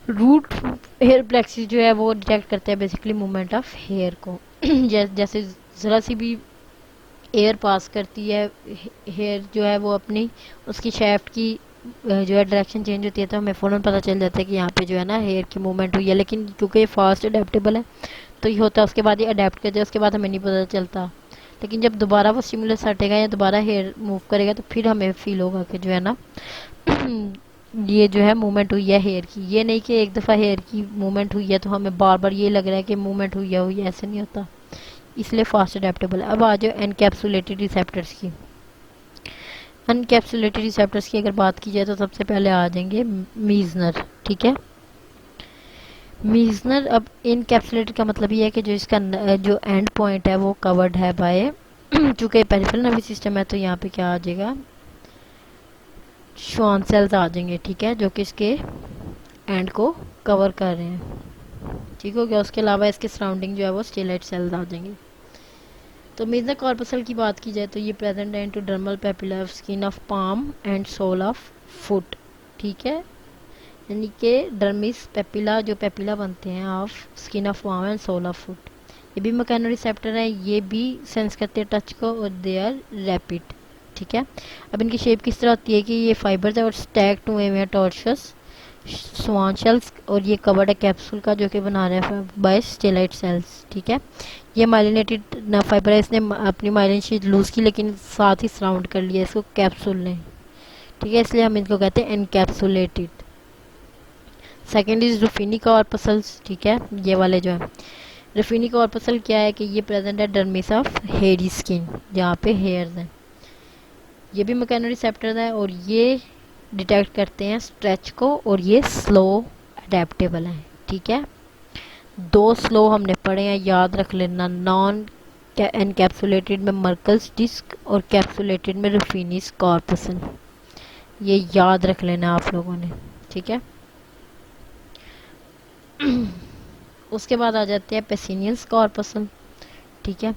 रूट हेयर प्लेक्सिस जो है वो डिटेक्ट करते हैं बेसिकली मूवमेंट ऑफ हेयर को। जैसे ज़रा सी भी एयर पास करती है, हेयर जो है वो अपनी उसकी शेफ्ट की जो है डायरेक्शन चेंज होती है, तो हमें फ़ौरन पता चल जाता है कि यहाँ पे जो है ना हेयर की मूवमेंट हुई है। लेकिन क्योंकि ये फास्ट अडेप्टेबल है तो ये होता है, उसके बाद ये अडेप्ट कर जाए, उसके बाद हमें नहीं पता चलता। लेकिन जब दोबारा वो स्टिमुलस हटेगा या दोबारा हेयर मूव करेगा तो फिर हमें फील होगा कि जो है ना ये जो है मूवमेंट हुई है हेयर की। ये नहीं कि एक दफ़ा हेयर की मूवमेंट हुई है तो हमें बार बार ये लग रहा है कि मूवमेंट हुई है, ऐसे नहीं होता, इसलिए फास्ट अडेप्टेबल है। अब आ जाओ एनकैप्सुलेटेड रिसेप्टर्स की। अनकैप्सुलेटेड रिसेप्टर्स की अगर बात की जाए तो सबसे पहले आ जाएंगे मीजनर। ठीक है, मीजनर, अब इनकैप्सुलेटेड का मतलब ये है कि जो इसका जो एंड पॉइंट है वो कवर्ड है बाय चूंकि पेरिफेरल नर्वस सिस्टम है तो यहाँ पे क्या आ जाएगा, श्वान सेल्स आ जाएंगे, ठीक है, जो कि इसके एंड को कवर कर रहे हैं, ठीक हो गया। उसके अलावा इसके सराउंडिंग जो है वो स्टेलाइट सेल्स आ जाएंगे। तो मीजनर कॉर्पसल की बात की जाए तो ये प्रेजेंट है into dermal papilla of skin of palm and sole of foot, ठीक है, यानी कि डर्मिस पेपिला, जो पेपिला बनते हैं of skin of palm and sole of foot, ये भी मैकेनो रिसेप्टर है, ये भी सेंस करते हैं टच को और दे आर रैपिड, ठीक है। अब इनकी शेप किस तरह होती है कि ये फाइबर्स है और स्टैक टू में टॉर्शस स्वान शेल्स, और ये कवर्ड है कैप्सूल का जो कि बना रहे हैं बाय स्टेलाइट सेल्स, ठीक है। ये माइलिनेटेड न फाइबर है, इसने अपनी माइलिन शीट लूज की लेकिन साथ ही सराउंड कर लिया इसको कैप्सूल ने, ठीक है, इसलिए हम इनको कहते हैं एनकैप्सुलेटेड। सेकेंड इज रुफिनी कॉर्पसल्स, ठीक है, ये वाले जो है रुफिनी कॉर्पसल क्या है कि ये प्रेजेंट है डर्मिस ऑफ हेयरी स्किन, जहाँ पे हेयर्स हैं, ये भी मैकेनो रिसेप्टर है और ये डिटेक्ट करते हैं स्ट्रेच को, और ये स्लो अडेप्टेबल है, ठीक है। दो स्लो हमने पढ़े हैं, याद रख लेना, नॉन एनकैप्सुलेटेड में मर्कल्स डिस्क और कैप्सुलेटेड में रुफिनिस कॉर्पसल, ये याद रख लेना आप लोगों ने, ठीक है। उसके बाद आ जाते हैं पेसिनियस कॉर्पसल, ठीक है।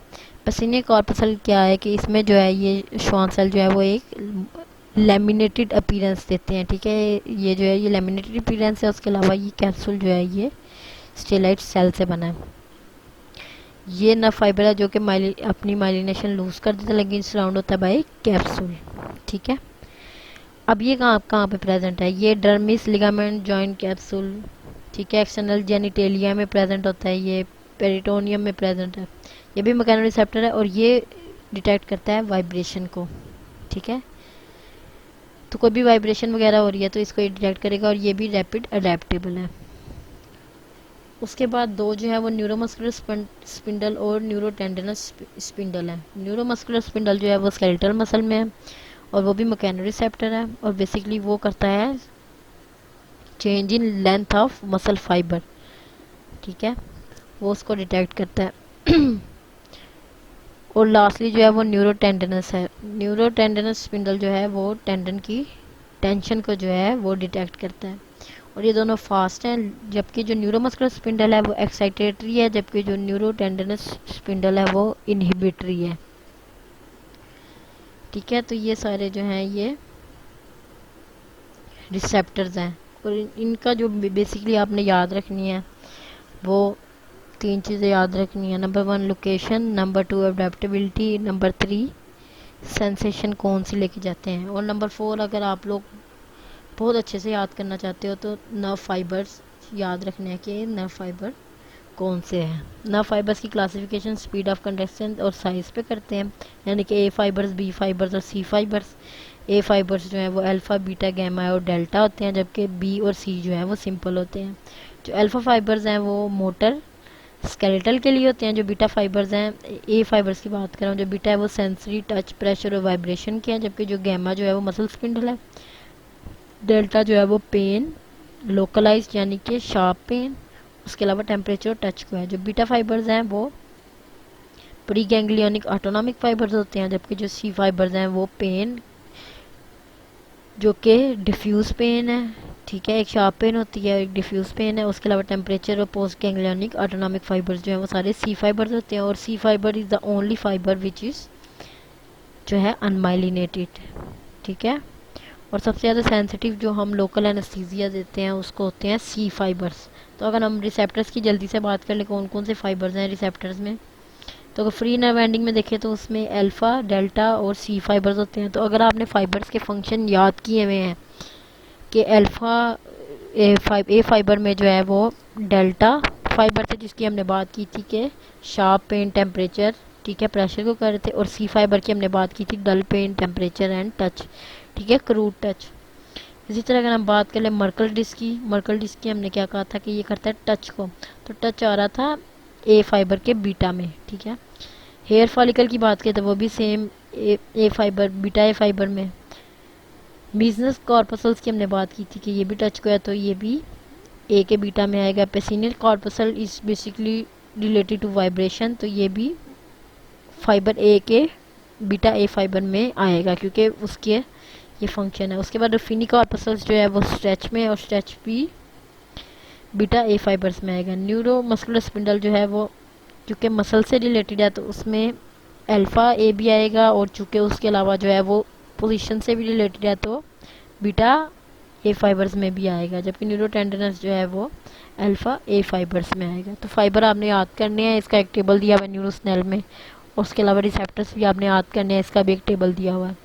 पेसिनियस कॉर्पसल क्या है कि इसमें जो है ये श्वान सेल जो है वो एक लैमिनेटेड अपीयरेंस देते हैं, ठीक है, ये जो है ये लैमिनेटेड अपीयरेंस है। उसके अलावा ये कैप्सूल जो है ये स्टेलाइट सेल से बना है, ये नर्व फाइबर है जो कि अपनी माइलिनेशन लूज कर देता है लेकिन सराउंड होता है बाय कैप्सूल, ठीक है। अब ये कहाँ पे प्रेजेंट है, ये डर्मिस लिगामेंट जॉइंट कैप्सूल, ठीक है, एक्सटर्नल जेनिटेलिया में प्रेजेंट होता है, ये पेरिटोनियम में प्रेजेंट है, ये भी मैकेनो रिसेप्टर है और ये डिटेक्ट करता है वाइब्रेशन को, ठीक है। तो कोई भी वाइब्रेशन वगैरह हो रही है तो इसको ये डिटेक्ट करेगा और ये भी रैपिड अडेप्टेबल है। उसके बाद दो जो है वो न्यूरोमस्कुलर स्पिंडल और न्यूरोटेंडनस स्पिंडल है। न्यूरोमस्कुलर स्पिंडल जो है वो स्केलेटल मसल में है और वो भी मैकेनो रिसेप्टर है और बेसिकली वो करता है change in length of muscle fibre, ठीक है, वो उसको डिटेक्ट करता है। और लास्टली जो है वो न्यूरोटेंडनस है। न्यूरोटेंडनस स्पिंडल जो है वो टेंडन की टेंशन को जो है वो डिटेक्ट करता है और ये दोनों फास्ट हैं, जबकि जो न्यूरोमस्कुलर स्पिंडल है वो एक्साइटेटरी है, जबकि जो न्यूरोटेंडनस स्पिंडल है वो इनहिबिटरी है, ठीक है। तो ये सारे जो हैं ये रिसेप्टर्स हैं और इनका जो बेसिकली आपने याद रखनी है वो तीन चीज़ें याद रखनी है। Number 1 location, number 2 adaptability, number 3 sensation कौन सी लेके जाते हैं, और नंबर 4 अगर आप लोग बहुत अच्छे से याद करना चाहते हो तो नर्व फाइबर्स याद रखने हैं कि नर्व फाइबर कौन से हैं। नर्व फाइबर्स की क्लासिफिकेशन स्पीड ऑफ कंडक्शन और साइज पे करते हैं, यानी कि ए फाइबर्स, बी फाइबर्स और सी फाइबर्स। ए फाइबर्स जो है वो अल्फ़ा, बीटा, गामा और डेल्टा होते हैं, जबकि बी और सी जो है वो सिंपल होते हैं। जो अल्फ़ा फाइबर्स हैं वो मोटर स्केलेटल के लिए होते हैं, जो बीटा फाइबर्स हैं, ए फाइबर्स की बात कर रहा हूँ, जो बीटा है वो सेंसरी, टच, प्रेशर और वाइब्रेशन के हैं, जबकि जो गामा जो है वो मसल स्पिंडल है। डेल्टा जो है वो पेन, लोकलाइज यानी कि शार्प पेन, उसके अलावा टेम्परेचर और टच को है। जो बीटा फाइबर्स हैं वो प्री गैंग्लियोनिक ऑटोनॉमिक फाइबर्स होते हैं, जबकि जो सी फाइबर्स हैं वो पेन जो कि डिफ्यूज पेन है, ठीक है, एक शार्प पेन होती है, एक डिफ्यूज पेन है। उसके अलावा टेम्परेचर और पोस्ट गैंग्लियोनिक ऑटोनॉमिक फाइबर्स जो है वो सारे सी फाइबर्स होते हैं और C fibre is the only fibre which is जो है अनमाइलिनेटेड, ठीक है। और सबसे ज़्यादा सेंसिटिव जो हम लोकल एनेस्थीसिया देते हैं उसको होते हैं सी फाइबर्स। तो अगर हम रिसेप्टर्स की जल्दी से बात कर ले कौन कौन से फाइबर्स हैं रिसेप्टर्स में, तो अगर फ्री नर्व एंडिंग में देखें तो उसमें अल्फ़ा, डेल्टा और सी फाइबर्स होते हैं। तो अगर आपने फाइबर्स के फंक्शन याद किए हुए हैं कि अल्फ़ा ए फाइबर में जो है वो डेल्टा फाइबर से जिसकी हमने बात की थी कि शार्प पेन, टेम्परेचर, ठीक है, प्रेशर को कर रहे थे, और सी फाइबर की हमने बात की थी dull pain, temperature and touch, ठीक है, क्रूड टच। इसी तरह अगर हम बात कर ले मर्कल डिस्क की हमने क्या कहा था कि ये करता है टच को, तो टच आ रहा था ए फाइबर के बीटा में, ठीक है। हेयर फॉलिकल की बात करें तो वो भी same A fibre, beta A fibre में। बिजनेस कॉर्पसल्स की हमने बात की थी कि ये भी टच को है, तो ये भी ए के बीटा में आएगा। Pacinian corpuscle is basically related to vibration, तो ये भी फाइबर ए के बीटा ए फाइबर में आएगा क्योंकि उसके ये फंक्शन है। उसके बाद फिनी कॉर्पसल्स जो है वो स्ट्रेच में, और स्ट्रेच भी बीटा ए फाइबर्स में आएगा। न्यूरो मस्कुलर स्पिंडल जो है वो क्योंकि मसल से रिलेटेड है तो उसमें अल्फा ए भी आएगा, और चूँकि उसके अलावा जो है वो पोजीशन से भी रिलेटेड है तो बीटा ए फाइबर्स में भी आएगा। जबकि न्यूरो टेंडरनेस जो है वो अल्फा ए फाइबर्स में आएगा। तो फाइबर आपने याद करने हैं, इसका एक टेबल दिया हुआ है न्यूरोस्नेल में। उसके अलावा रिसेप्टर्स भी आपने याद करने हैं, इसका भी एक टेबल दिया हुआ है।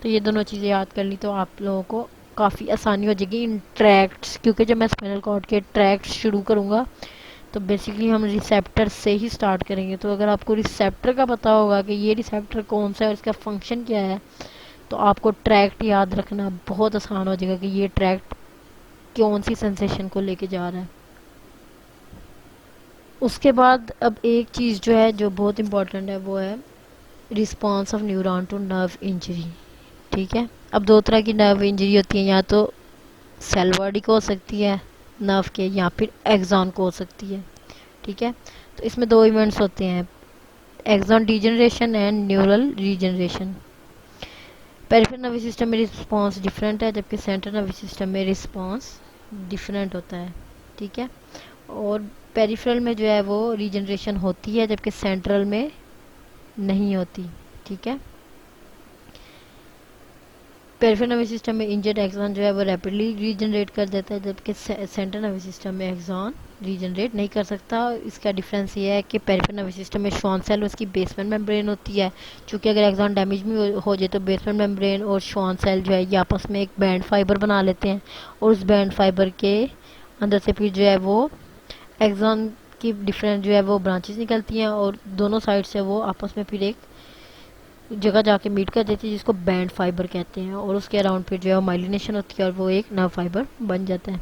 तो ये दोनों चीज़ें याद कर ली तो आप लोगों को काफ़ी आसानी हो जाएगी इन ट्रैक्ट्स, क्योंकि जब मैं स्पाइनल कॉर्ड के ट्रैक्ट शुरू करूँगा तो बेसिकली हम रिसेप्टर से ही स्टार्ट करेंगे। तो अगर आपको रिसेप्टर का पता होगा कि ये रिसेप्टर कौन सा है और इसका फंक्शन क्या है, तो आपको ट्रैक्ट याद रखना बहुत आसान हो जाएगा कि ये ट्रैक्ट कौन सी सेंसेशन को लेके जा रहा है। उसके बाद अब एक चीज़ जो है जो बहुत इंपॉर्टेंट है वो है response of neuron to nerve injury. ठीक है, अब दो तरह की नर्व इंजरी होती है, या तो सेल बॉडी को हो सकती है नर्व के, या फिर एक्सॉन को हो सकती है। ठीक है, तो इसमें दो इवेंट्स होते हैं, axon degeneration and neural regeneration. Peripheral nervous system में रिस्पॉन्स डिफरेंट है, जबकि सेंट्रल नर्वस सिस्टम में रिस्पॉन्स डिफरेंट होता है। ठीक है, और पेरिफेरल में जो है वो रीजनरेशन होती है जबकि सेंट्रल में नहीं होती। ठीक है, पेरिफेरल नर्वस सिस्टम में इंजर्ड एक्सॉन जो है वो रैपिडली रीजनरेट कर देता है, जबकि सेंट्रल नर्वस सिस्टम में एक्सॉन रीजनरेट नहीं कर सकता। इसका डिफरेंस ये है कि पेरिफेरल नर्वस सिस्टम में श्वान सेल उसकी बेसमेंट मेम्ब्रेन होती है, क्योंकि अगर एक्सॉन डैमेज भी हो जाए तो बेसमेंट मेम्ब्रेन और श्वान सेल जो है ये आपस में एक बैंड फाइबर बना लेते हैं, और उस बैंड फाइबर के अंदर से फिर जो है वो एक्सॉन की डिफरेंट जो है वो ब्रांचेस निकलती हैं, और दोनों साइड से वो आपस में फिर एक जगह जाके मीट कर देती है जिसको बैंड फाइबर कहते हैं, और उसके अराउंड फिर जो है माइलिनेशन होती है और वो एक नर्व फाइबर बन जाता है।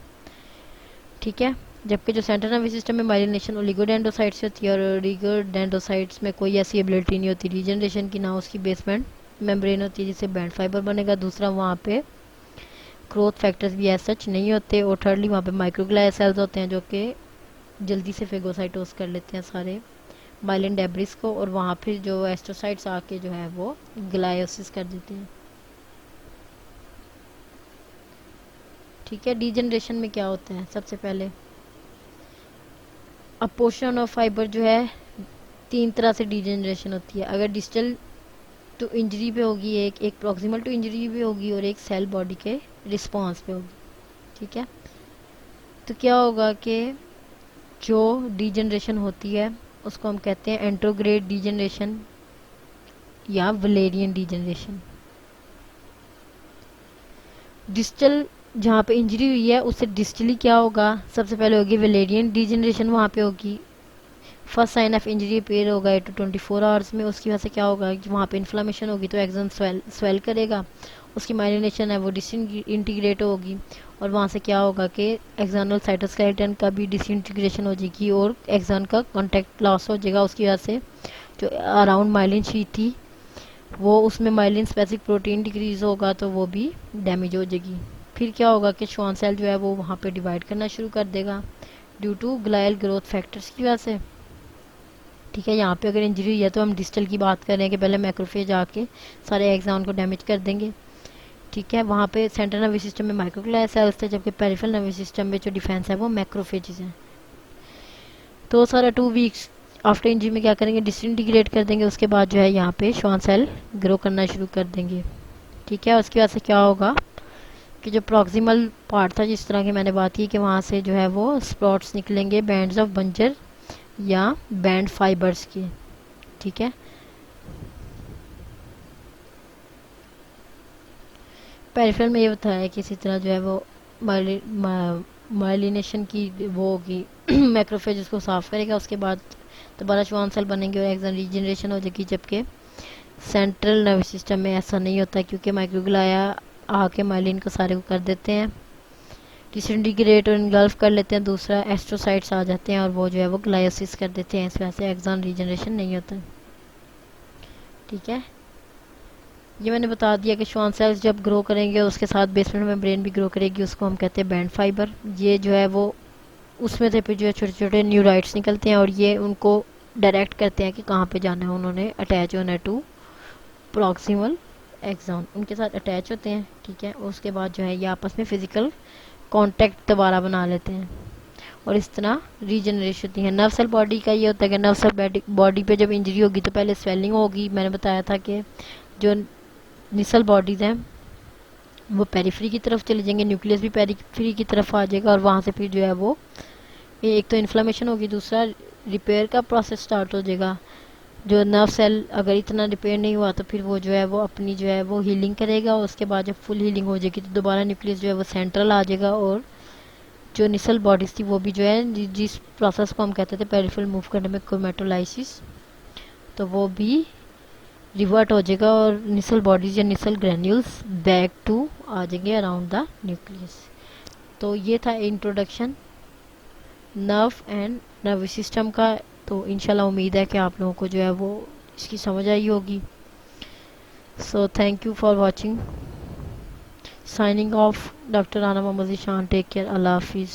ठीक है, जबकि जो सेंट्रल नर्वस सिस्टम में माइलिनेशन ओलिगोडेंड्रोसाइट से होती है, और ओलिगोडेंड्रोसाइट्स में कोई ऐसी एबिलिटी नहीं होती रीजनरेशन की, ना उसकी बेसमेंट मेम्ब्रेन होती है जिससे बैंड फाइबर बनेगा। दूसरा, वहाँ पे ग्रोथ फैक्टर्स भी ऐसा सच नहीं होते, और थर्डली वहाँ पे माइक्रोग्लिया सेल्स होते हैं जो कि जल्दी से फेगोसाइटोस कर लेते हैं सारे माइलिन डेब्रिस को, और वहाँ फिर जो एस्ट्रोसाइट्स आके जो है वो ग्लायोसिस कर देते हैं। ठीक है, डीजनरेशन में क्या होता है, सबसे पहले अब पोर्शन ऑफ फाइबर जो है तीन तरह से डीजनरेशन होती है। अगर डिस्टल टू इंजरी पे होगी, एक प्रॉक्सिमल टू इंजरी पे होगी, और एक सेल बॉडी के रिस्पॉन्स पे होगी। ठीक है, तो क्या होगा कि जो डीजनरेशन होती है उसको हम कहते हैं एंट्रोग्रेड डीजनरेशन या वलेरियन डीजनरेशन। डिस्टल जहाँ पे इंजरी हुई है उससे डिस्टली क्या होगा, सबसे पहले होगी वलेरियन डीजनरेशन, वहाँ पे होगी first sign of injury appear होगा 8 to 24 आवर्स में। उसकी वजह से क्या होगा कि वहाँ पे इन्फ्लामेशन होगी तो एक्सॉन स्वेल करेगा, उसकी माइलिनेशन है वो डिसइंटीग्रेट होगी, और वहाँ से क्या होगा कि एक्सॉनल साइटोस्केलेटन का भी डिसइंटीग्रेशन हो जाएगी और एक्सॉन का कॉन्टैक्ट लॉस हो जाएगा। उसकी वजह से जो अराउंड माइलिन शीट थी वो उसमें माइलिन स्पेसिफिक प्रोटीन डिक्रीज होगा तो वो भी डैमेज हो जाएगी। फिर क्या होगा कि श्वान सेल जो है वो वहाँ पे डिवाइड करना शुरू कर देगा due to glial growth factors की वजह से। ठीक है, यहाँ पे अगर इंजरी हुई है तो हम डिस्टल की बात करें कि पहले मैक्रोफेज आके सारे एक्सॉन को डैमेज कर देंगे। ठीक है, वहाँ पे सेंट्रल नर्वस सिस्टम में माइक्रोग्लिया सेल्स थे, जबकि पेरिफेरल नर्वस सिस्टम में जो डिफेंस है वो मैक्रोफेजेस हैं। तो सारा 2 वीक्स आफ्टर इंजरी में क्या करेंगे, डिसइंटीग्रेट कर देंगे, उसके बाद जो है यहाँ पे श्वान सेल ग्रो करना शुरू कर देंगे। ठीक है, उसकी वजह से क्या होगा कि जो प्रॉक्सिमल पार्ट था जिस तरह की मैंने बात की कि वहाँ से जो है वो स्प्रॉट्स निकलेंगे बैंड्स ऑफ बंजर या बैंड फाइबर्स की। ठीक है, पेरिफेरल में ये होता है कि इसी तरह जो है वो माइलिनेशन की वो होगी मैक्रोफेज उसको साफ करेगा, उसके बाद दोबारा श्वान सेल बनेंगे और एक्सॉन रीजनरेशन हो जाएगी। जबकि सेंट्रल नर्वस सिस्टम में ऐसा नहीं होता क्योंकि माइक्रोग्लिया आके माइलिन को सारे को कर देते हैं, डिसइंटीग्रेट और इनगल्फ कर लेते हैं। दूसरा, एस्ट्रोसाइट्स आ जाते हैं और वो जो है वो ग्लायोसिस कर देते हैं, इस वजह से एक्सॉन रीजनरेशन नहीं होता। ठीक है, ये मैंने बता दिया कि श्वान सेल्स जब ग्रो करेंगे उसके साथ बेसमेंट मेम्ब्रेन भी ग्रो करेगी, उसको हम कहते हैं बैंड फाइबर। ये जो है वो उसमें से फिर जो है छोटे छोटे न्यूराइट्स निकलते हैं और ये उनको डायरेक्ट करते हैं कि कहाँ पे जाना है, उन्होंने अटैच होना है टू प्रॉक्सिमल एक्सॉन, उनके साथ अटैच होते हैं। ठीक है, उसके बाद जो है ये आपस में फिजिकल कांटेक्ट दोबारा बना लेते हैं और इस तरह रीजनरेशन होती है। नर्व सेल बॉडी का ये होता है कि नर्व सेल बॉडी पे जब इंजरी होगी तो पहले स्वेलिंग होगी। मैंने बताया था कि जो निसल बॉडीज़ हैं वो पेरिफेरी की तरफ चले जाएंगे, न्यूक्लियस भी पेरिफेरी की तरफ आ जाएगा और वहाँ से फिर जो है वो एक तो इन्फ्लेमेशन होगी, दूसरा रिपेयर का प्रोसेस स्टार्ट हो जाएगा। जो नर्व सेल अगर इतना रिपेयर नहीं हुआ तो फिर वो जो है वो अपनी जो है वो हीलिंग करेगा और उसके बाद जब फुल हीलिंग हो जाएगी तो दोबारा न्यूक्लियस जो है वो सेंट्रल आ जाएगा और जो निसल बॉडीज थी वो भी जो है जिस प्रोसेस को हम कहते थे पेरिफेरल मूव करने में क्रोमेटोलाइसिस, तो वो भी रिवर्ट हो जाएगा और निसल बॉडीज या निसल ग्रैन्यूल्स बैक टू आ जाएंगे अराउंड द न्यूक्लियस। तो ये था introduction nerve and nervous system का। तो इंशाल्लाह उम्मीद है कि आप लोगों को जो है वो इसकी समझ आई होगी। So thank you for watching. Signing off doctor Rana Mohammad Ishan. Take care. अल्लाह हाफिज़।